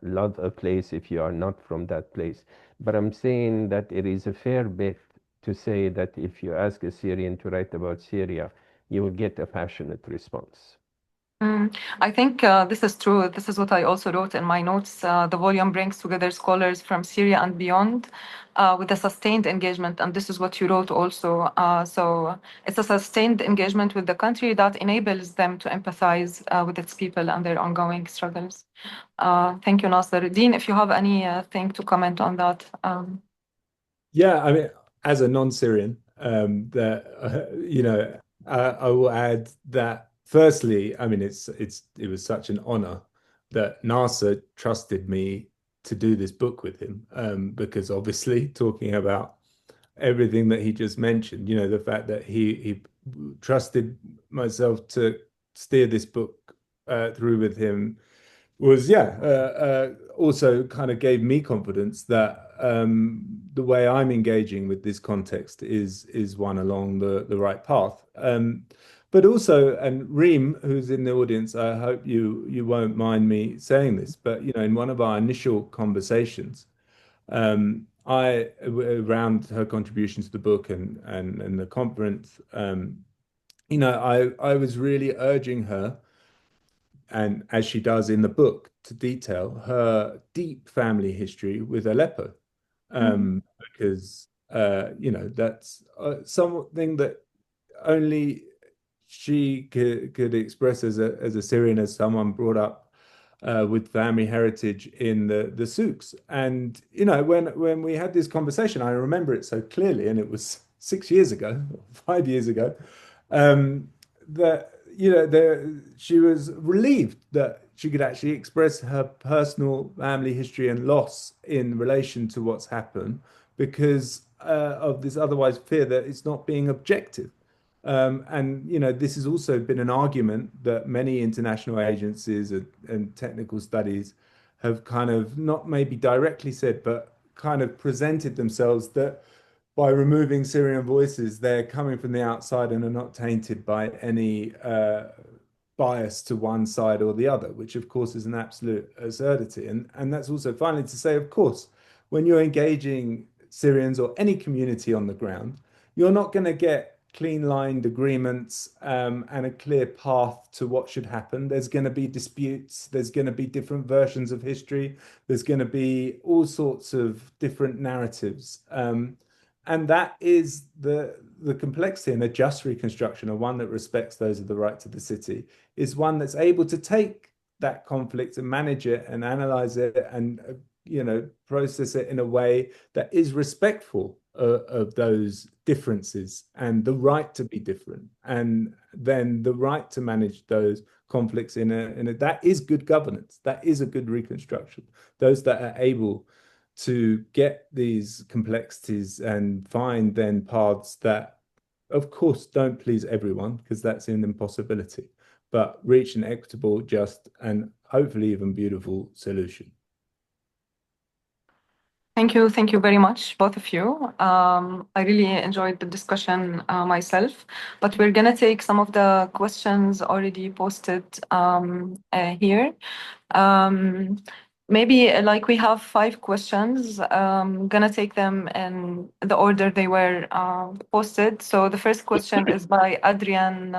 Speaker 2: love a place if you are not from that place. But I'm saying that it is a fair bet to say that if you ask a Syrian to write about Syria, you will get a passionate response.
Speaker 3: I think this is true. This is what I also wrote in my notes. The volume brings together scholars from Syria and beyond with a sustained engagement, and this is what you wrote also. So it's a sustained engagement with the country that enables them to empathize with its people and their ongoing struggles. Thank you, Nasser. Deen, if you have anything to comment on that.
Speaker 4: Yeah, I mean, as a non-Syrian, I will add that firstly, I mean, it was such an honor that Nasser trusted me to do this book with him, because obviously talking about everything that he just mentioned, the fact that he trusted myself to steer this book through with him was also kind of gave me confidence that the way I'm engaging with this context is one along the right path. But also, and Reem, who's in the audience, I hope you won't mind me saying this, but in one of our initial conversations, around her contribution to the book and the conference, I was really urging her, and as she does in the book, to detail her deep family history with Aleppo, because that's something that only she could express as a Syrian, as someone brought up with family heritage in the souks. And when we had this conversation, I remember it so clearly, and it was 6 years ago, 5 years ago, that she was relieved that she could actually express her personal family history and loss in relation to what's happened, because of this otherwise fear that it's not being objective. And this has also been an argument that many international agencies and technical studies have kind of not maybe directly said, but kind of presented themselves, that by removing Syrian voices, they're coming from the outside and are not tainted by any bias to one side or the other, which of course is an absolute absurdity. And that's also finally to say, of course, when you're engaging Syrians or any community on the ground, you're not going to get clean-lined agreements and a clear path to what should happen. There's going to be disputes. There's going to be different versions of history. There's going to be all sorts of different narratives. And that is the complexity. And a just reconstruction, or one that respects those of the right to the city, is one that's able to take that conflict and manage it and analyze it and process it in a way that is respectful of those differences and the right to be different, and then the right to manage those conflicts in a that is good governance. That is a good reconstruction. Those that are able to get these complexities and find then paths that, of course, don't please everyone, because that's an impossibility, but reach an equitable, just, and hopefully even beautiful solution.
Speaker 3: Thank you very much, both of you. I really enjoyed the discussion myself, but we're gonna take some of the questions already posted here. Um, Maybe like we have 5 questions. Gonna take them in the order they were posted. So the first question is by Adrian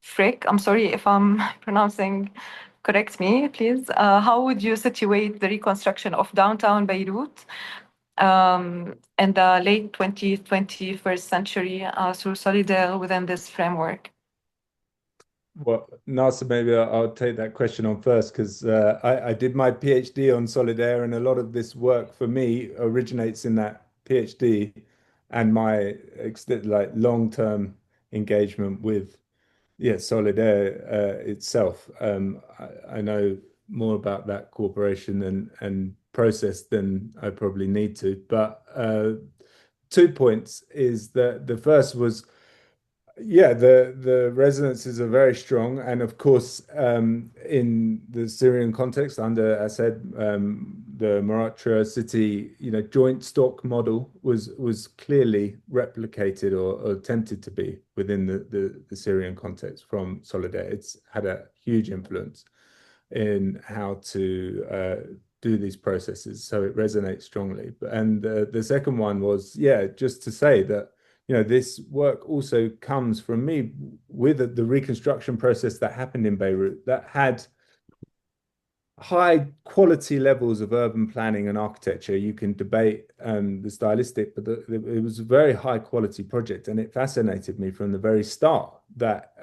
Speaker 3: Frick. I'm sorry if I'm pronouncing. Correct me, please. How would you situate the reconstruction of downtown Beirut in the late 20th, 21st century through Solidaire within this framework?
Speaker 4: Well, Nasser, maybe I'll take that question on first because I did my PhD on Solidaire, and a lot of this work for me originates in that PhD and my like long-term engagement with Solidaire itself. I know more about that corporation and process than I probably need to, but 2 points is that the first was the resonances are very strong, and of course, in the Syrian context under Assad, the Maratra city, joint stock model was clearly replicated or attempted to be within the Syrian context from Solidaire. It's had a huge influence in how to do these processes, so it resonates strongly. And the second one was, just to say that this work also comes from me with the reconstruction process that happened in Beirut that had high quality levels of urban planning and architecture. You can debate the stylistic, but it was a very high quality project. And it fascinated me from the very start that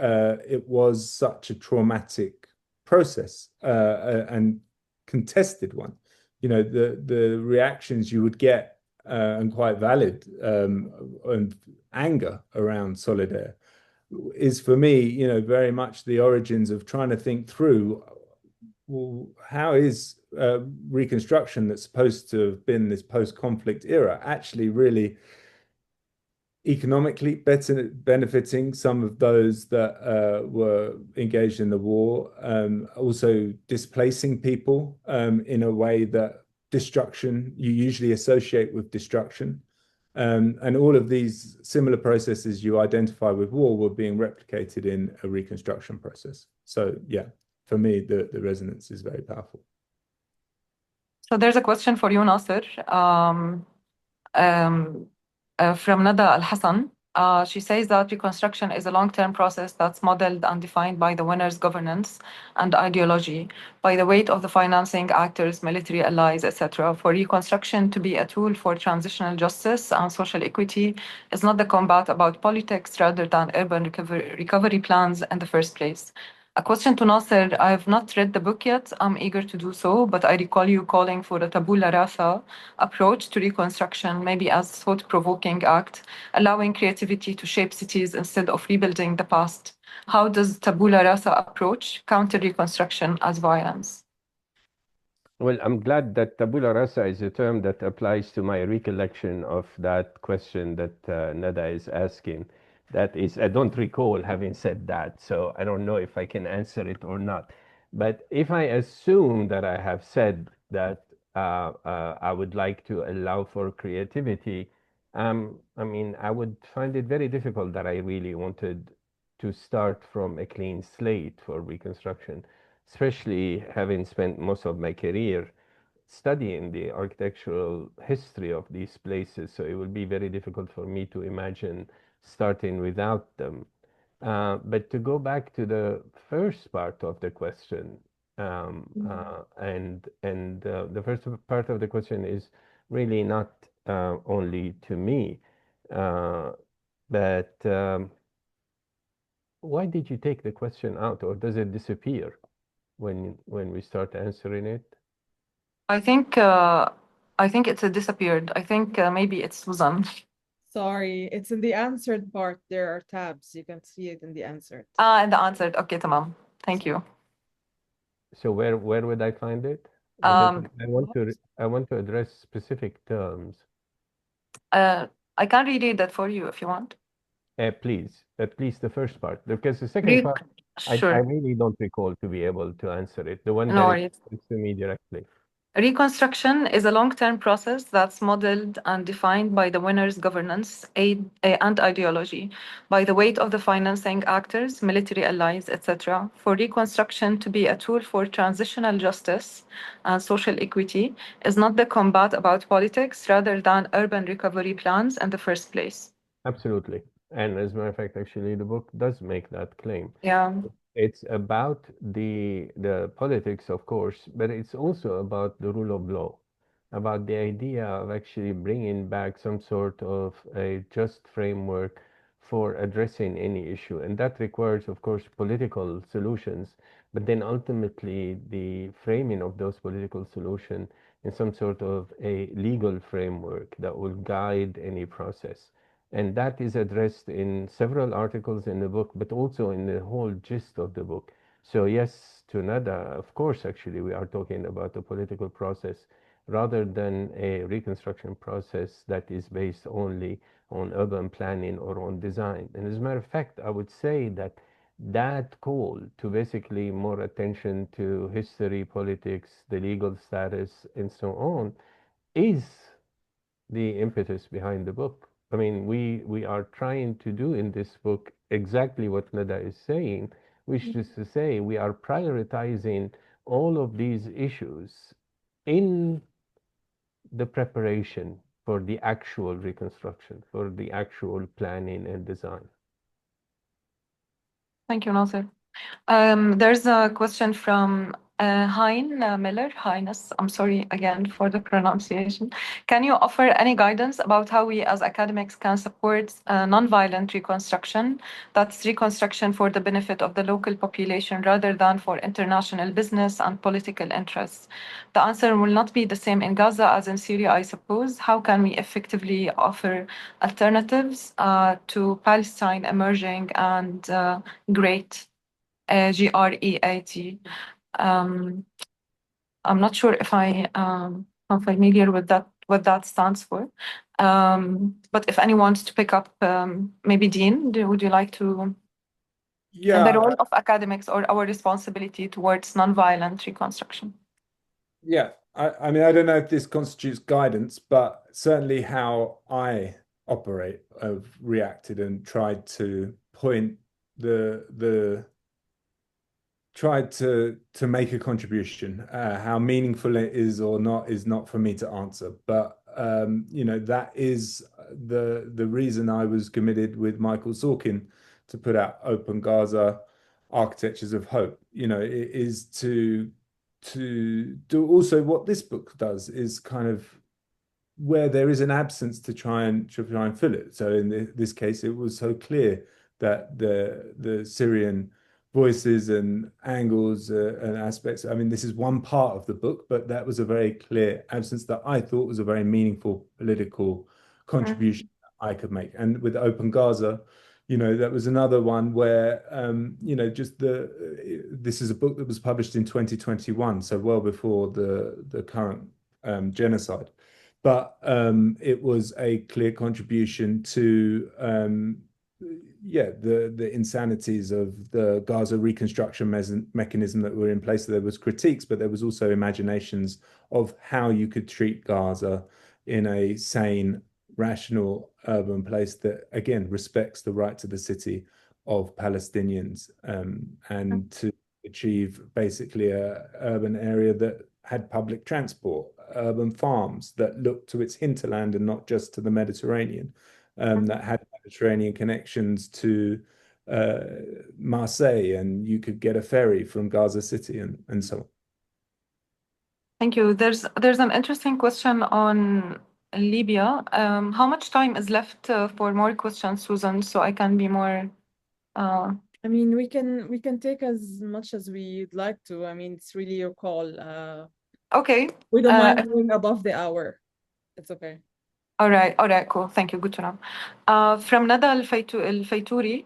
Speaker 4: it was such a traumatic process and contested one. The reactions you would get and quite valid and anger around Solidaire is for me, very much the origins of trying to think through, well, how is Reconstruction that's supposed to have been this post-conflict era actually really economically benefiting some of those that were engaged in the war, also displacing people in a way that destruction you usually associate with destruction. And all of these similar processes you identify with war were being replicated in a reconstruction process. So for me, the resonance is very powerful.
Speaker 3: So there's a question for you, Nasser, from Nada Al-Hassan. She says that reconstruction is a long-term process that's modeled and defined by the winner's governance and ideology, by the weight of the financing actors, military allies, etc. For reconstruction to be a tool for transitional justice and social equity is not the combat about politics rather than urban recovery plans in the first place. A question to Nasser. I have not read the book yet. I'm eager to do so, but I recall you calling for a tabula rasa approach to reconstruction, maybe as thought-provoking act, allowing creativity to shape cities instead of rebuilding the past. How does tabula rasa approach counter reconstruction as violence?
Speaker 2: Well, I'm glad that tabula rasa is a term that applies to my recollection of that question that Nada is asking. That is, I don't recall having said that, so I don't know if I can answer it or not. But if I assume that I have said that I would like to allow for creativity, I would find it very difficult that I really wanted to start from a clean slate for reconstruction, especially having spent most of my career studying the architectural history of these places. So it will be very difficult for me to imagine starting without them. But to go back to the first part of the question, the first part of the question is really not only to me, but why did you take the question out, or does it disappear when we start answering it?
Speaker 3: I think it's disappeared. I think maybe it's Susan.
Speaker 1: Sorry, it's in the answered part. There are tabs. You can see it in the answered.
Speaker 3: In the answered. Okay, tamam. Thank you.
Speaker 2: So where would I find it?
Speaker 3: Um,
Speaker 2: I want to address specific terms.
Speaker 3: I can reread that for you if you want.
Speaker 2: Please, at least the first part, because the second part, I
Speaker 3: Sure.
Speaker 2: really don't recall to be able to answer it. The one
Speaker 3: No
Speaker 2: that
Speaker 3: worries.
Speaker 2: comes to me directly.
Speaker 3: Reconstruction is a long-term process that's modeled and defined by the winner's governance and ideology, by the weight of the financing actors, military allies, etc. For reconstruction to be a tool for transitional justice and social equity is not the combat about politics rather than urban recovery plans in the first place.
Speaker 2: Absolutely. And as a matter of fact, actually, the book does make that claim.
Speaker 3: Yeah.
Speaker 2: It's about the politics, of course, but it's also about the rule of law, about the idea of actually bringing back some sort of a just framework for addressing any issue. And that requires, of course, political solutions, but then ultimately the framing of those political solutions in some sort of a legal framework that will guide any process. And that is addressed in several articles in the book, but also in the whole gist of the book. So yes, to Nada, of course, actually, we are talking about a political process rather than a reconstruction process that is based only on urban planning or on design. And as a matter of fact, I would say that that call to basically more attention to history, politics, the legal status, and so on, is the impetus behind the book. I mean, we are trying to do in this book exactly what Nada is saying, which is to say we are prioritizing all of these issues in the preparation for the actual reconstruction, for the actual planning and design.
Speaker 3: Thank you, Nasser. There's a question from Hein Miller. Highness, I'm sorry again for the pronunciation. Can you offer any guidance about how we as academics can support nonviolent reconstruction? That's reconstruction for the benefit of the local population rather than for international business and political interests. The answer will not be the same in Gaza as in Syria, I suppose. How can we effectively offer alternatives to Palestine emerging and great? GREAT. I'm not sure if I'm familiar with that, what that stands for. But if anyone wants to pick up, maybe Dean, would you like to? And the role of academics or our responsibility towards nonviolent reconstruction.
Speaker 4: Yeah, I mean, I don't know if this constitutes guidance, but certainly how I operate, I've reacted and tried to point tried to make a contribution. How meaningful it is or not is not for me to answer, but you know, that is the reason I was committed with Michael Sorkin to put out Open Gaza Architectures of Hope. You know, it is to do also what this book does is kind of where there is an absence to try and fill it. So in this case, it was so clear that the Syrian voices and angles and aspects. I mean, this is one part of the book, but that was a very clear absence that I thought was a very meaningful political contribution that I could make. And with Open Gaza, you know, that was another one where, you know, just this is a book that was published in 2021, so well before the current genocide. But it was a clear contribution to the insanities of the Gaza reconstruction mechanism that were in place. There was critiques, but there was also imaginations of how you could treat Gaza in a sane, rational urban place that, again, respects the rights of the city of Palestinians, and to achieve basically a urban area that had public transport, urban farms that looked to its hinterland and not just to the Mediterranean, that had Mediterranean connections to Marseille, and you could get a ferry from Gaza City and so on.
Speaker 3: Thank you. There's an interesting question on Libya. How much time is left for more questions, Susan, so I can be more...
Speaker 1: I mean, we can take as much as we'd like to. I mean, it's really your call.
Speaker 3: Okay.
Speaker 1: We don't mind going above the hour. It's okay.
Speaker 3: All right, cool. Thank you. Good to know. From Nada Al-Faytouri,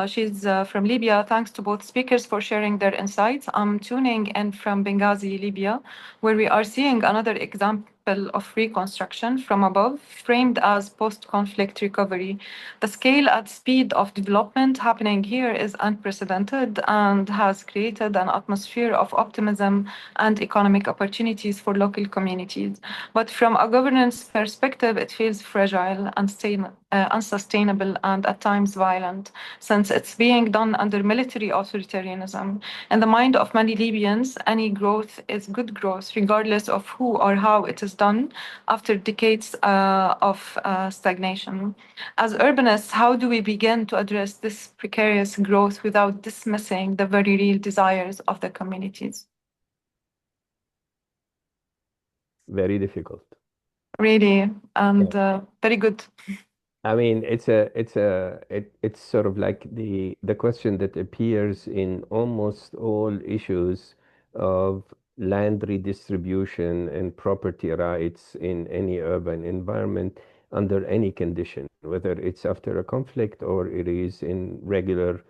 Speaker 3: she's from Libya. Thanks to both speakers for sharing their insights. I'm tuning in from Benghazi, Libya, where we are seeing another example principle of reconstruction from above, framed as post-conflict recovery. The scale and speed of development happening here is unprecedented and has created an atmosphere of optimism and economic opportunities for local communities. But from a governance perspective, it feels fragile, unsustainable, and at times violent, since it's being done under military authoritarianism. In the mind of many Libyans, any growth is good growth, regardless of who or how it is done after decades of stagnation. As urbanists, how do we begin to address this precarious growth without dismissing the very real desires of the communities?
Speaker 2: Very difficult.
Speaker 3: Really, and very good.
Speaker 2: I mean, it's sort of like the question that appears in almost all issues of land redistribution and property rights in any urban environment under any condition, whether it's after a conflict or it is in regular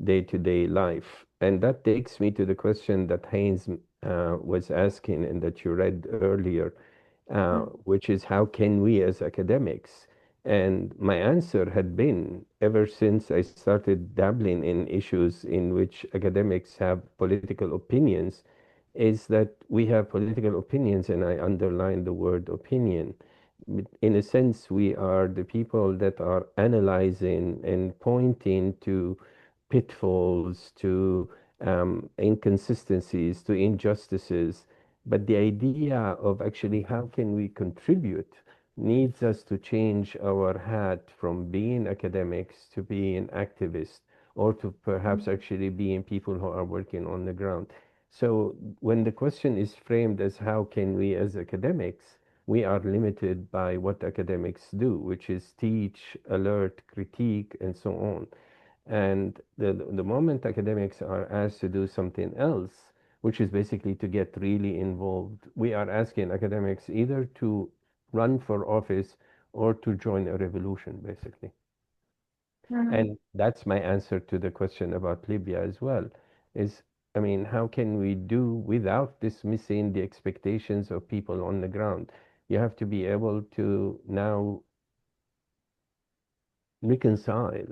Speaker 2: day-to-day life. And that takes me to the question that Haynes was asking and that you read earlier, which is how can we as academics? And my answer had been, ever since I started dabbling in issues in which academics have political opinions, is that we have political opinions, and I underline the word opinion. In a sense, we are the people that are analyzing and pointing to pitfalls, to inconsistencies, to injustices. But the idea of actually how can we contribute needs us to change our hat from being academics to being activists, or to perhaps actually being people who are working on the ground. So when the question is framed as how can we as academics, we are limited by what academics do, which is teach, alert, critique, and so on. And the moment academics are asked to do something else, which is basically to get really involved, we are asking academics either to run for office or to join a revolution, basically. And that's my answer to the question about Libya as well, is, I mean, how can we do without dismissing the expectations of people on the ground? You have to be able to now reconcile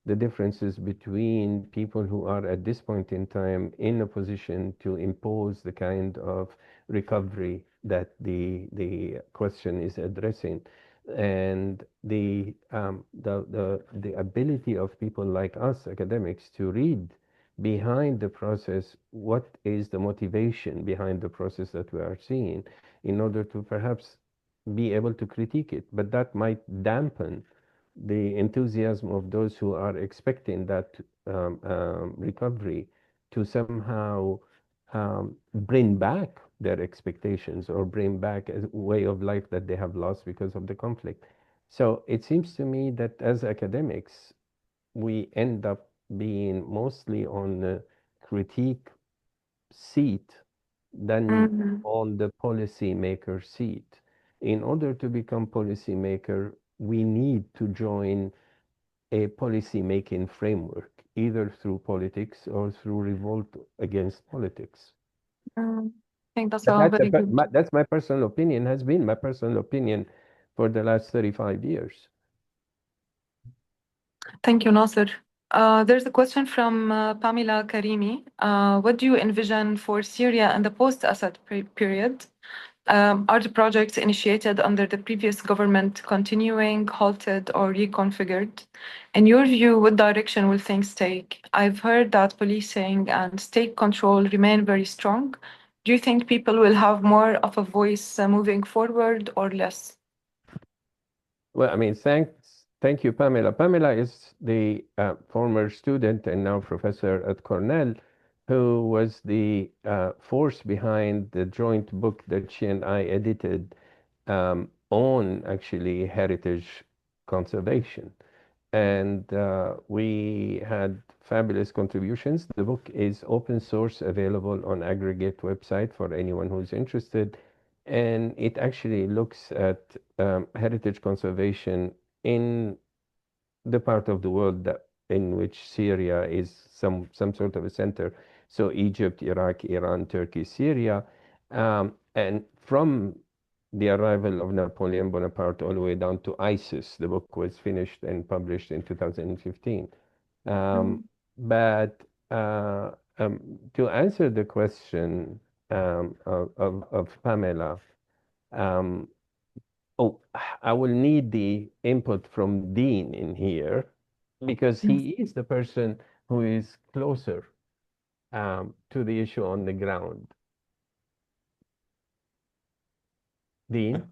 Speaker 2: the differences between people who are at this point in time in a position to impose the kind of recovery that the question is addressing, and the ability of people like us academics to read behind the process what is the motivation behind the process that we are seeing, in order to perhaps be able to critique it. But that might dampen the enthusiasm of those who are expecting that recovery to somehow bring back their expectations or bring back a way of life that they have lost because of the conflict. So it seems to me that as academics, we end up being mostly on the critique seat than on the policymaker seat. In order to become policymaker, we need to join a policy-making framework, either through politics or through revolt against politics.
Speaker 3: I think that's
Speaker 2: But
Speaker 3: a very good.
Speaker 2: that's my personal opinion, has been my personal opinion for the last 35 years.
Speaker 3: Thank you, Nasser. There's a question from Pamela Karimi. What do you envision for Syria in the post-Assad period? Are the projects initiated under the previous government continuing, halted, or reconfigured? In your view, what direction will things take? I've heard that policing and state control remain very strong. Do you think people will have more of a voice moving forward or less?
Speaker 2: Well, I mean, thank you, Pamela. Pamela is the former student and now professor at Cornell, who was the force behind the joint book that she and I edited on actually heritage conservation. And we had fabulous contributions. The book is open source, available on aggregate website for anyone who's interested. And it actually looks at heritage conservation in the part of the world that in which Syria is some sort of a center. So Egypt, Iraq, Iran, Turkey, Syria. And from the arrival of Napoleon Bonaparte all the way down to ISIS. The book was finished and published in 2015. But to answer the question of Pamela, um, oh, I will need the input from Dean in here because he is the person who is closer to the issue on the ground. Dean?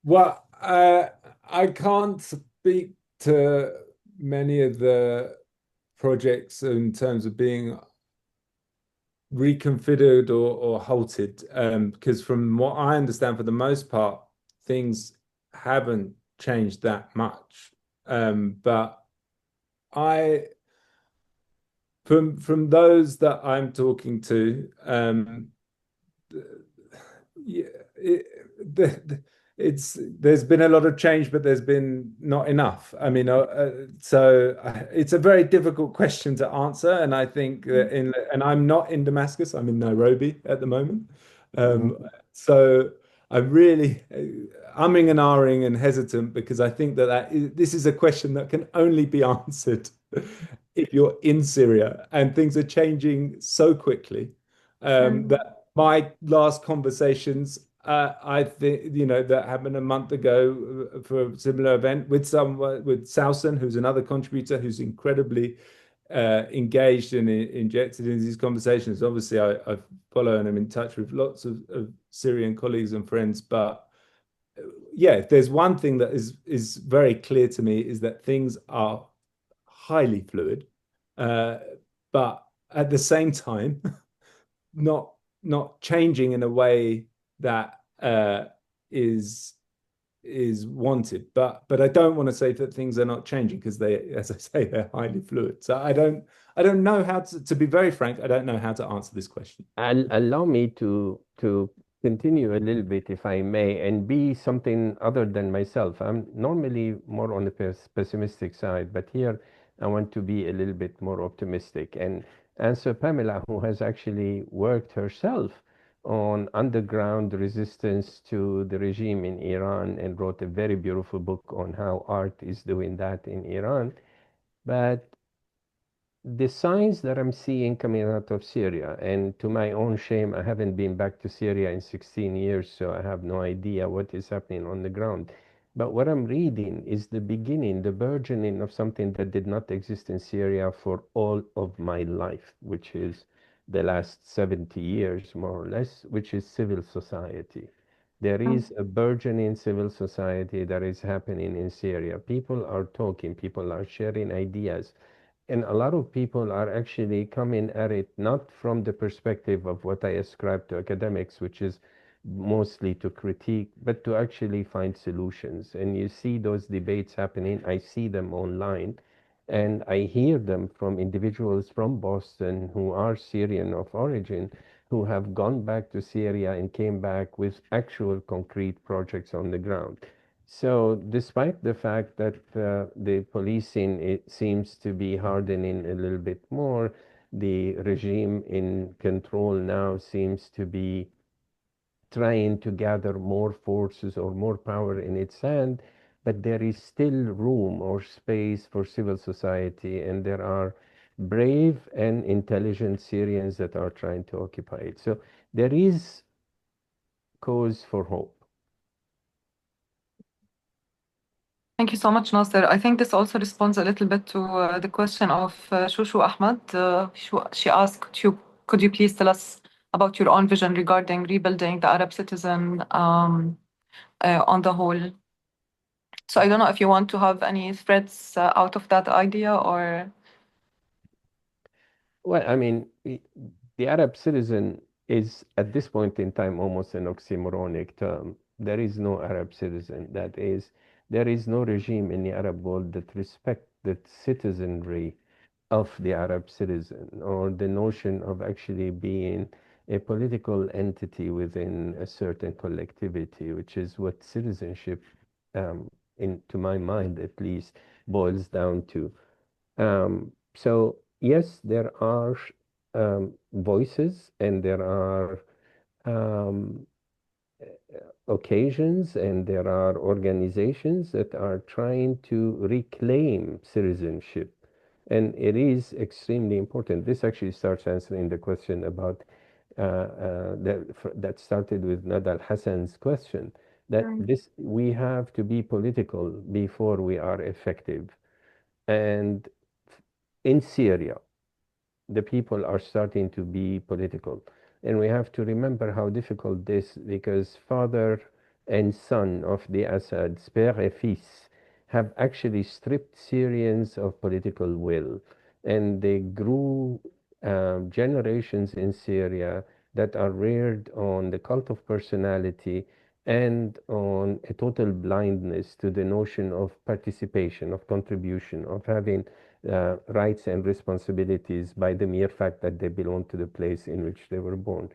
Speaker 4: Well, I can't speak to many of the projects in terms of being reconfigured or halted, because from what I understand, for the most part, things haven't changed that much. But I, from those that I'm talking to, yeah, there's been a lot of change, but there's been not enough. I mean, it's a very difficult question to answer, and I think and I'm not in Damascus. I'm in Nairobi at the moment. So I'm really umming and ahhing and hesitant because I think this is a question that can only be answered if you're in Syria, and things are changing so quickly that my last conversations, I think, that happened a month ago for a similar event with Sausen, who's another contributor who's incredibly engaged and injected in these conversations. Obviously, I follow and I'm in touch with lots of Syrian colleagues and friends. But yeah, if there's one thing that is very clear to me, is that things are highly fluid, but at the same time, not changing in a way that is wanted. But I don't want to say that things are not changing, because as I say, they're highly fluid. So I don't know how to be very frank, I don't know how to answer this question.
Speaker 2: Allow me to continue a little bit, if I may, and be something other than myself. I'm normally more on the pessimistic side, but here I want to be a little bit more optimistic and answer Pamela, who has actually worked herself on underground resistance to the regime in Iran and wrote a very beautiful book on how art is doing that in Iran. But the signs that I'm seeing coming out of Syria, and to my own shame, I haven't been back to Syria in 16 years, so I have no idea what is happening on the ground. But what I'm reading is the beginning, the burgeoning of something that did not exist in Syria for all of my life, which is the last 70 years, more or less, which is civil society. There is a burgeoning civil society that is happening in Syria. People are talking, people are sharing ideas. And a lot of people are actually coming at it not from the perspective of what I ascribe to academics, which is mostly to critique, but to actually find solutions. And you see those debates happening. I see them online, and I hear them from individuals from Boston who are Syrian of origin, who have gone back to Syria and came back with actual concrete projects on the ground. So despite the fact that the policing, it seems to be hardening a little bit more, the regime in control now seems to be trying to gather more forces or more power in its hand, but there is still room or space for civil society, and there are brave and intelligent Syrians that are trying to occupy it. So there is cause for hope.
Speaker 3: Thank you so much, Nasser. I think this also responds a little bit to the question of Shushu Ahmed. She asked, could you please tell us about your own vision regarding rebuilding the Arab citizen on the whole? So I don't know if you want to have any threads out of that idea, or...
Speaker 2: Well, I mean, the Arab citizen is at this point in time almost an oxymoronic term. There is no Arab citizen. That is, there is no regime in the Arab world that respects the citizenry of the Arab citizen, or the notion of actually being a political entity within a certain collectivity, which is what citizenship, to my mind at least, boils down to. So yes, there are voices, and there are occasions and there are organizations that are trying to reclaim citizenship. And it is extremely important. This actually starts answering the question about that started with Nadal Hassan's question, that we have to be political before we are effective. And in Syria, the people are starting to be political. And we have to remember how difficult this, because father and son of the Assads, père et fils, have actually stripped Syrians of political will. And they grew generations in Syria that are reared on the cult of personality and on a total blindness to the notion of participation, of contribution, of having rights and responsibilities by the mere fact that they belong to the place in which they were born.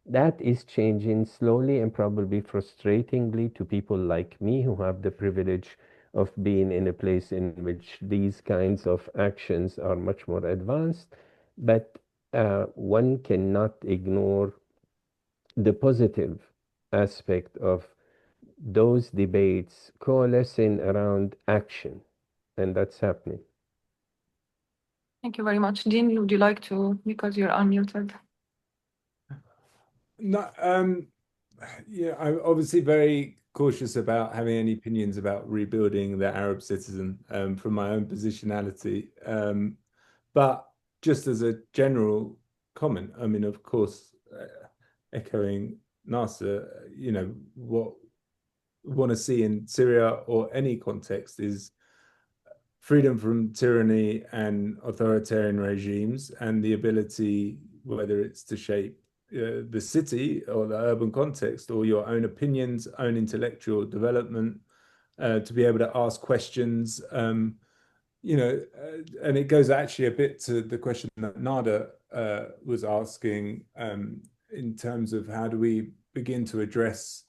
Speaker 2: That is changing slowly and probably frustratingly to people like me who have the privilege of being in a place in which these kinds of actions are much more advanced. But one cannot ignore the positive aspect of those debates coalescing around action, and that's happening.
Speaker 3: Thank you very much. Dean, would you like to, because you're unmuted?
Speaker 4: No, yeah, I'm obviously very cautious about having any opinions about rebuilding the Arab citizen from my own positionality. But just as a general comment, I mean, of course, echoing Nasser, what we want to see in Syria or any context is freedom from tyranny and authoritarian regimes, and the ability, whether it's to shape the city or the urban context or your own opinions, own intellectual development, to be able to ask questions, and it goes actually a bit to the question that Nada was asking in terms of how do we begin to address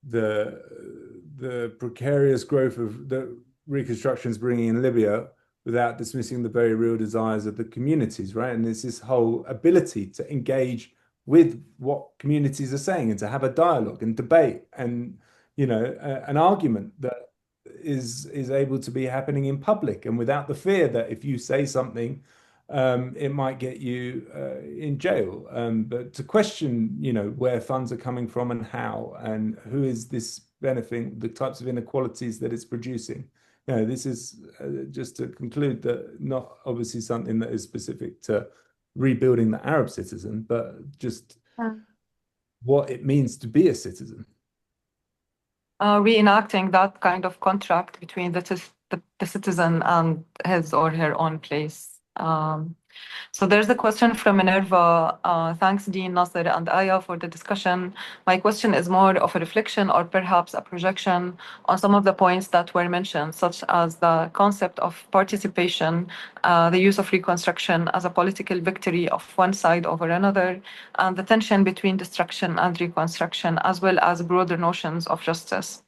Speaker 4: the precarious growth of the reconstructions bringing in Libya without dismissing the very real desires of the communities, right? And there's this whole ability to engage with what communities are saying and to have a dialogue and debate and an argument that is able to be happening in public and without the fear that if you say something it might get you in jail. But to question, where funds are coming from and how, and who is this benefiting, the types of inequalities that it's producing. This is just to conclude that not obviously something that is specific to rebuilding the Arab citizen, but just what it means to be a citizen.
Speaker 3: Reenacting that kind of contract between the citizen and his or her own place. So there's a question from Minerva. Thanks, Dean, Nasser, and Aya for the discussion. My question is more of a reflection or perhaps a projection on some of the points that were mentioned, such as the concept of participation, the use of reconstruction as a political victory of one side over another, and the tension between destruction and reconstruction, as well as broader notions of justice.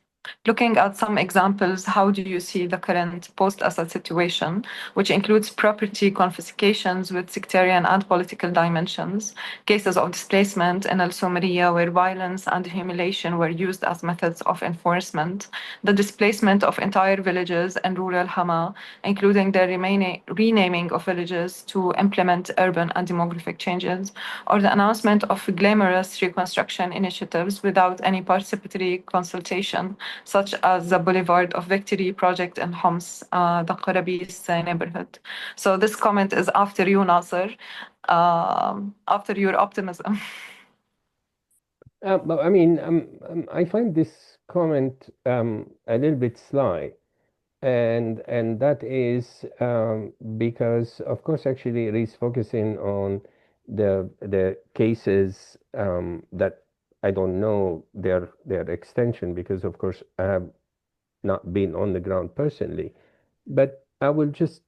Speaker 3: Looking at some examples, how do you see the current post-Assad situation, which includes property confiscations with sectarian and political dimensions, cases of displacement in Al-Sumaria where violence and humiliation were used as methods of enforcement, the displacement of entire villages in rural Hama, including the renaming of villages to implement urban and demographic changes, or the announcement of glamorous reconstruction initiatives without any participatory consultation, such as the Boulevard of Victory project in Homs, the Qarabis neighborhood. So this comment is after you, Nasser, after your optimism.
Speaker 2: But I mean, I find this comment a little bit sly, and that is because, of course, actually, it is focusing on the cases that I don't know their extension because, of course, I have not been on the ground personally. But I will just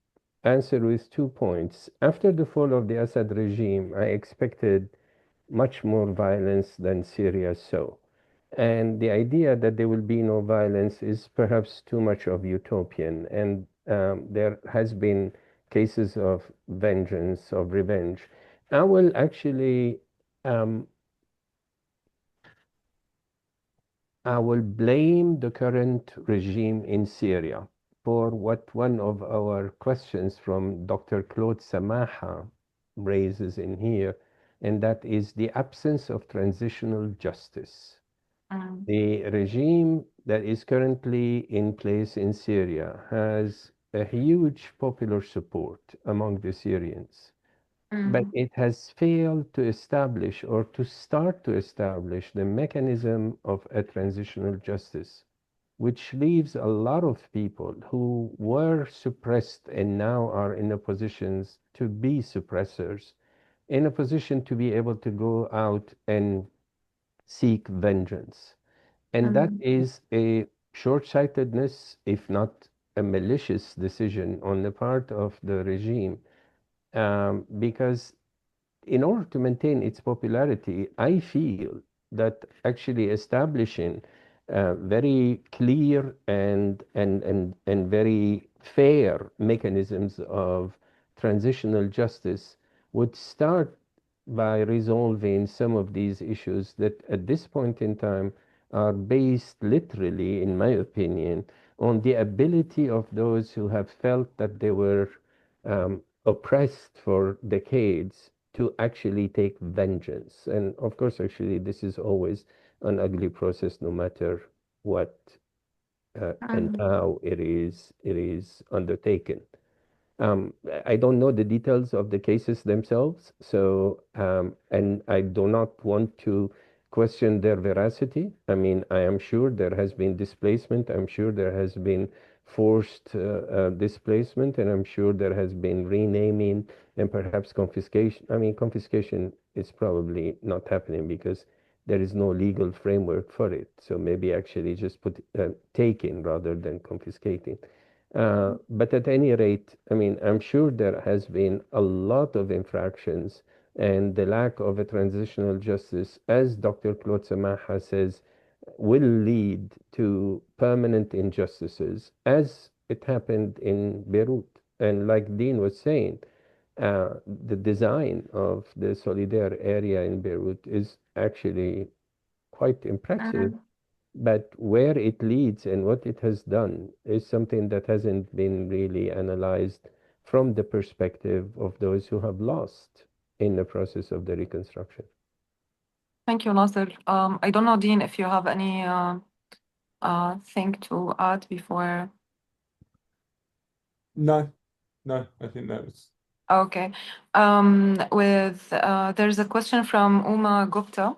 Speaker 2: answer with 2 points. After the fall of the Assad regime, I expected much more violence than Syria saw. And the idea that there will be no violence is perhaps too much of utopian. And there has been cases of vengeance, of revenge. I will actually I will blame the current regime in Syria for what one of our questions from Dr. Claude Samaha raises in here, and that is the absence of transitional justice. The regime that is currently in place in Syria has a huge popular support among the Syrians, but it has failed to establish or to start to establish the mechanism of a transitional justice, which leaves a lot of people who were suppressed and now are in a positions to be suppressors, in a position to be able to go out and seek vengeance. And that is a short-sightedness, if not a malicious decision on the part of the regime, because in order to maintain its popularity, I feel that actually establishing very clear and very fair mechanisms of transitional justice would start by resolving some of these issues that at this point in time are based literally, in my opinion, on the ability of those who have felt that they were oppressed for decades to actually take vengeance. And of course, actually, this is always an ugly process, no matter what and how it is undertaken. I don't know the details of the cases themselves, so and I do not want to question their veracity. I mean, I am sure there has been displacement. I'm sure there has been forced displacement, and I'm sure there has been renaming and perhaps confiscation. I mean, confiscation is probably not happening because there is no legal framework for it. So maybe actually just put taking rather than confiscating. But at any rate, I mean, I'm sure there has been a lot of infractions, and the lack of a transitional justice, as Dr. Claude Samaha says, will lead to permanent injustices, as it happened in Beirut. And like Dean was saying, the design of the Solidaire area in Beirut is actually quite impressive, but where it leads and what it has done is something that hasn't been really analyzed from the perspective of those who have lost in the process of the reconstruction.
Speaker 3: Thank you, Nasser. I don't know, Dean, if you have any thing to add before.
Speaker 4: No, I think that was
Speaker 3: Okay. There's a question from Uma Gupta.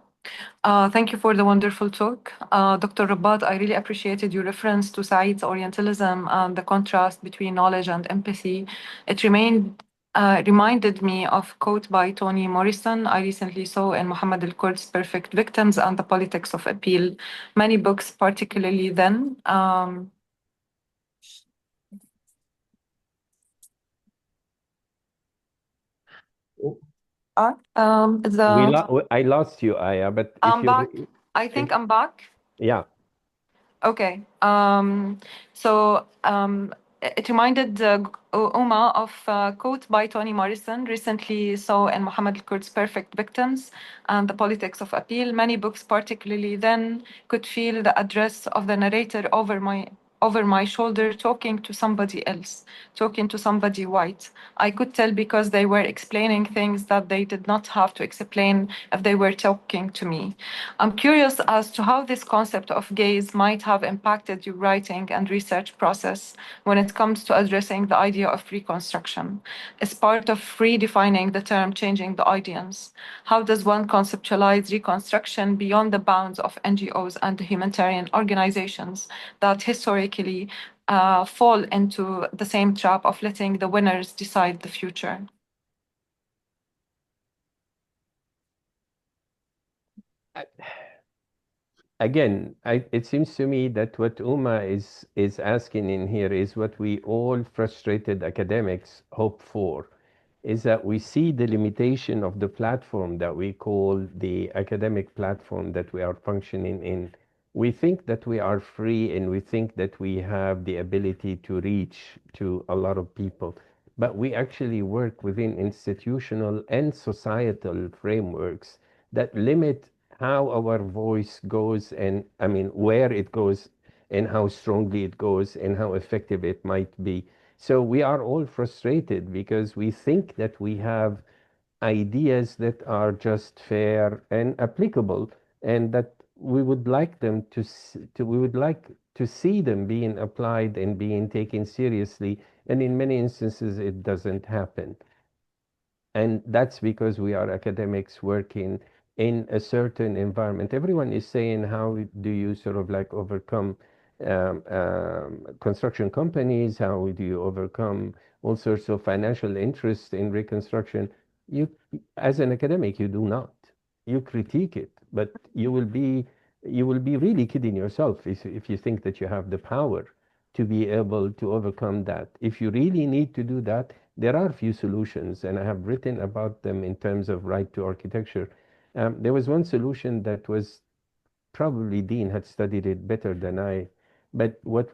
Speaker 3: Thank you for the wonderful talk. Dr. Rabat, I really appreciated your reference to Said's Orientalism and the contrast between knowledge and empathy. It reminded me of a quote by Toni Morrison I recently saw in Muhammad al-Kurd's Perfect Victims and the Politics of Appeal. Many books, particularly then.
Speaker 2: I lost you, Aya, but if
Speaker 3: I'm
Speaker 2: you,
Speaker 3: back. I think I'm back.
Speaker 2: yeah,
Speaker 3: Okay. It reminded Uma of a quote by Toni Morrison recently saw in Muhammad al-Kurd's Perfect Victims and the Politics of Appeal. Many books, particularly then, could feel the address of the narrator over my shoulder talking to somebody else, talking to somebody white. I could tell because they were explaining things that they did not have to explain if they were talking to me. I'm curious as to how this concept of gaze might have impacted your writing and research process when it comes to addressing the idea of reconstruction. As part of redefining the term changing the audience, how does one conceptualize reconstruction beyond the bounds of NGOs and humanitarian organizations that historically fall into the same trap of letting the winners decide the future?
Speaker 2: again, it seems to me that what Uma is asking in here is what we all frustrated academics hope for, is that we see the limitation of the platform that we call the academic platform that we are functioning in. We think that we are free and we think that we have the ability to reach to a lot of people, but we actually work within institutional and societal frameworks that limit how our voice goes, and I mean, where it goes, and how strongly it goes, and how effective it might be. So we are all frustrated because we think that we have ideas that are just fair and applicable, and that we would like them we would like to see them being applied and being taken seriously. And in many instances, it doesn't happen. And that's because we are academics working in a certain environment. Everyone is saying, how do you sort of like overcome construction companies? How do you overcome all sorts of financial interest in reconstruction? You, as an academic, you do not. You critique it, but you will be really kidding yourself if you think that you have the power to be able to overcome that. If you really need to do that, there are few solutions, and I have written about them in terms of right to architecture. There was one solution that was probably Dean had studied it better than I, but what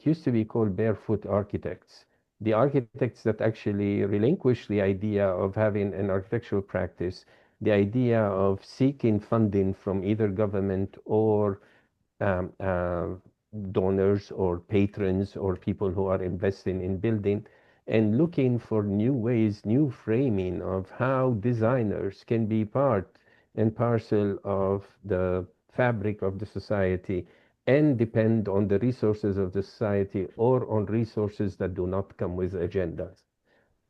Speaker 2: used to be called barefoot architects, the architects that actually relinquish the idea of having an architectural practice, the idea of seeking funding from either government or um, uh, donors or patrons or people who are investing in building, and looking for new ways, new framing of how designers can be part and parcel of the fabric of the society and depend on the resources of the society or on resources that do not come with agendas.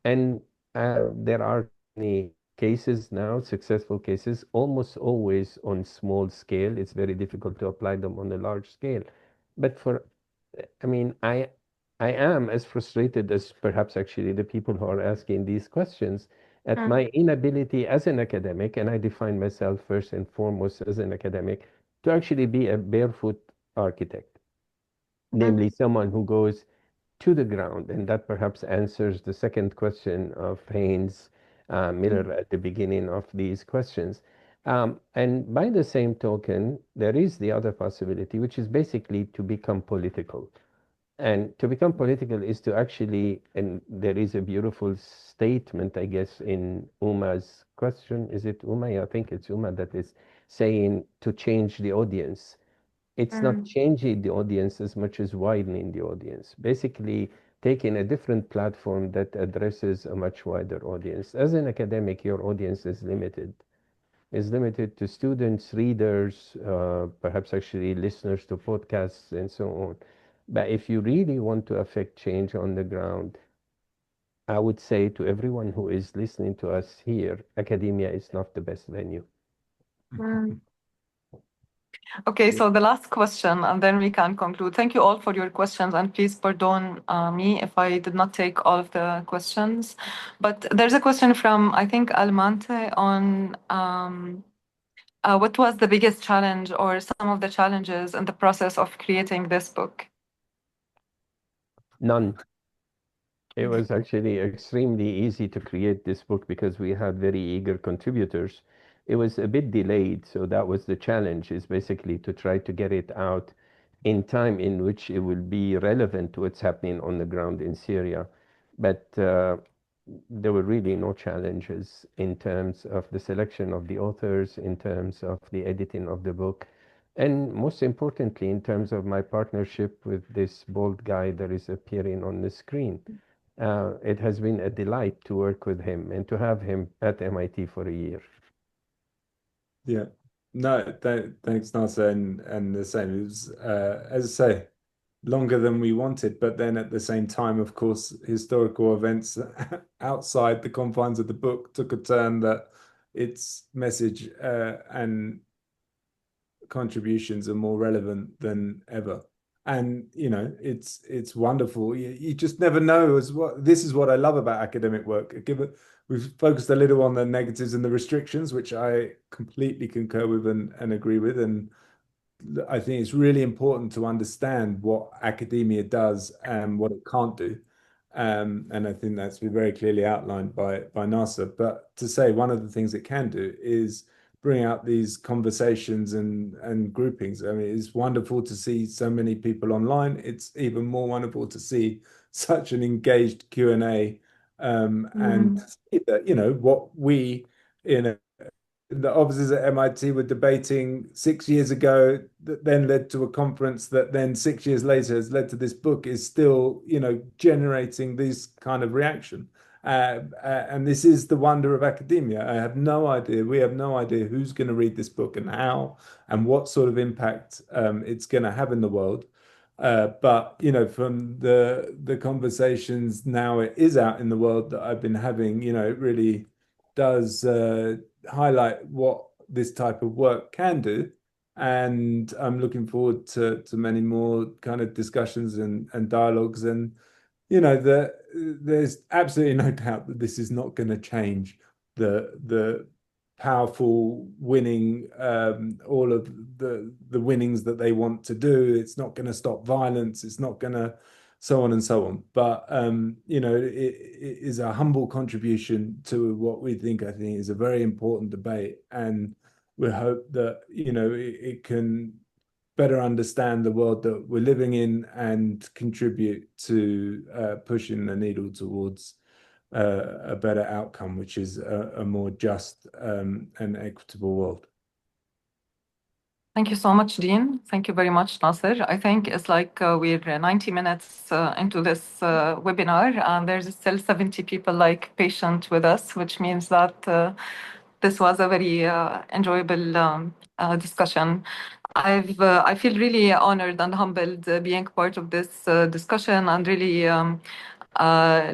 Speaker 2: And there are many cases now, successful cases, almost always on small scale. It's very difficult to apply them on a large scale. But I mean, I am as frustrated as perhaps actually the people who are asking these questions at my inability as an academic, and I define myself first and foremost as an academic, to actually be a barefoot architect, namely someone who goes to the ground. And that perhaps answers the second question of Haynes Miller at the beginning of these questions. And by the same token, there is the other possibility, which is basically to become political. And to become political is to actually, and there is a beautiful statement, I guess, in Uma's question. Is it Uma? Yeah, I think it's Uma that is saying to change the audience. It's not changing the audience as much as widening the audience. Basically, taking a different platform that addresses a much wider audience. As an academic, your audience is limited to students, readers, perhaps actually listeners to podcasts and so on. But if you really want to affect change on the ground, I would say to everyone who is listening to us here, academia is not the best venue.
Speaker 3: Okay, so the last question, and then we can conclude. Thank you all for your questions, and please pardon me if I did not take all of the questions. But there's a question from, I think, Almante on what was the biggest challenge or some of the challenges in the process of creating this book?
Speaker 2: None. It was actually extremely easy to create this book because we had very eager contributors. It was a bit delayed, so that was the challenge, is basically to try to get it out in time in which it will be relevant to what's happening on the ground in Syria. But there were really no challenges in terms of the selection of the authors, in terms of the editing of the book, and most importantly, in terms of my partnership with this bold guy that is appearing on the screen. It has been a delight to work with him and to have him at MIT for a year.
Speaker 4: Yeah. No, thanks, Nasser, and the same. It was, as I say, longer than we wanted, but then at the same time, of course, historical events outside the confines of the book took a turn that its message and contributions are more relevant than ever. And it's wonderful. You just never know. This is what I love about academic work. We've focused a little on the negatives and the restrictions, which I completely concur with and agree with. And I think it's really important to understand what academia does and what it can't do. And I think that's been very clearly outlined by Nasser. But to say one of the things it can do is bring out these conversations and groupings. I mean, it's wonderful to see so many people online. It's even more wonderful to see such an engaged Q&A and see that, what we in the officers at MIT were debating 6 years ago, that then led to a conference that then 6 years later has led to this book, is still, generating this kind of reaction. And this is the wonder of academia. I have no idea. We have no idea who's going to read this book and how and what sort of impact it's going to have in the world. But from the conversations now it is out in the world that I've been having, it really does highlight what this type of work can do. And I'm looking forward to many more kind of discussions and dialogues. And there's absolutely no doubt that this is not going to change the powerful winning, all of the winnings that they want to do. It's not going to stop violence. It's not going to so on and so on. But it is a humble contribution to what I think is a very important debate, and we hope that it can better understand the world that we're living in and contribute to pushing the needle towards a better outcome, which is a more just and equitable world.
Speaker 3: Thank you so much, Dean. Thank you very much, Nasser. I think it's like we're 90 minutes into this webinar, and there's still 70 people patient with us, which means that this was a very enjoyable discussion. I feel really honored and humbled being part of this discussion, and really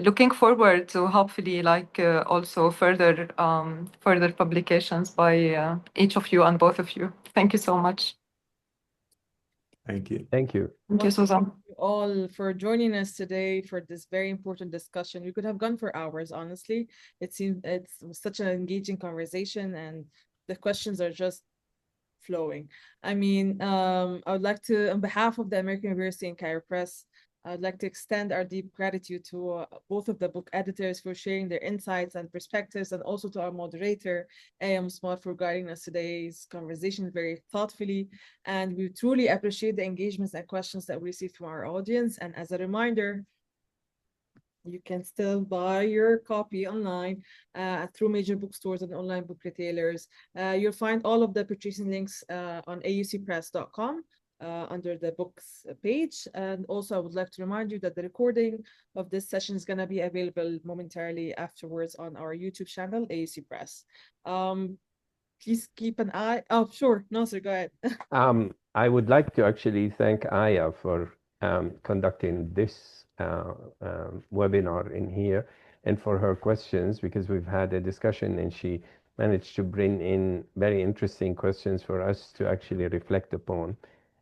Speaker 3: looking forward to hopefully also further publications by each of you and both of you. Thank you so much.
Speaker 4: Thank you.
Speaker 2: Thank you.
Speaker 3: Thank you, Susan.
Speaker 1: Thank you all for joining us today for this very important discussion. We could have gone for hours, honestly. It seemed it's such an engaging conversation, and the questions are just flowing. I mean, I would like to, on behalf of the American University and Cairo Press, I'd like to extend our deep gratitude to both of the book editors for sharing their insights and perspectives, and also to our moderator, Aya Musmar, for guiding us today's conversation very thoughtfully. And we truly appreciate the engagements and questions that we receive from our audience. And as a reminder, you can still buy your copy online through major bookstores and online book retailers. You'll find all of the purchasing links on aucpress.com. Under the books page. And also I would like to remind you that the recording of this session is going to be available momentarily afterwards on our YouTube channel, AUC Press. Please keep an eye. Oh, sure. Nasser, go ahead.
Speaker 2: I would like to actually thank Aya for conducting this webinar in here, and for her questions, because we've had a discussion and she managed to bring in very interesting questions for us to actually reflect upon.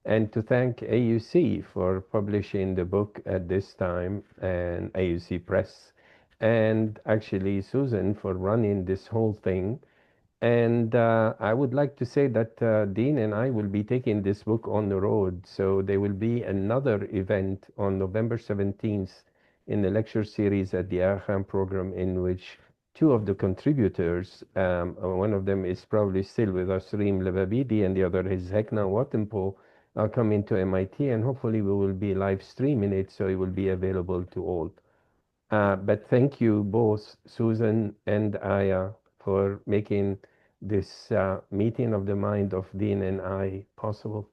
Speaker 2: And to thank AUC for publishing the book at this time, and AUC Press, and actually Susan for running this whole thing. And I would like to say that Dean and I will be taking this book on the road. So there will be another event on November 17th in the lecture series at the Aya program, in which two of the contributors, one of them is probably still with us, Reem Levabidi, and the other is Hekna Watempo, are coming to MIT, and hopefully we will be live streaming it, so it will be available to all. But thank you both, Susan and Aya, for making this meeting of the mind of Dean and I possible.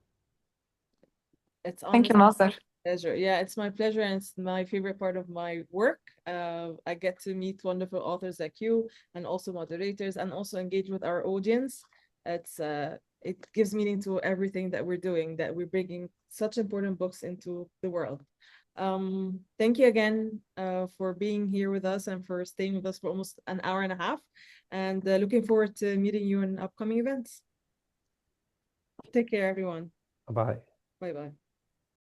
Speaker 1: It's
Speaker 3: Thank you, Nasser.
Speaker 1: Pleasure. Yeah, it's my pleasure, and it's my favorite part of my work. I get to meet wonderful authors like you, and also moderators, and also engage with our audience. It gives meaning to everything that we're doing, that we're bringing such important books into the world. Thank you again for being here with us and for staying with us for almost an hour and a half, and looking forward to meeting you in upcoming events. Take care, everyone.
Speaker 2: Bye.
Speaker 1: Bye-bye.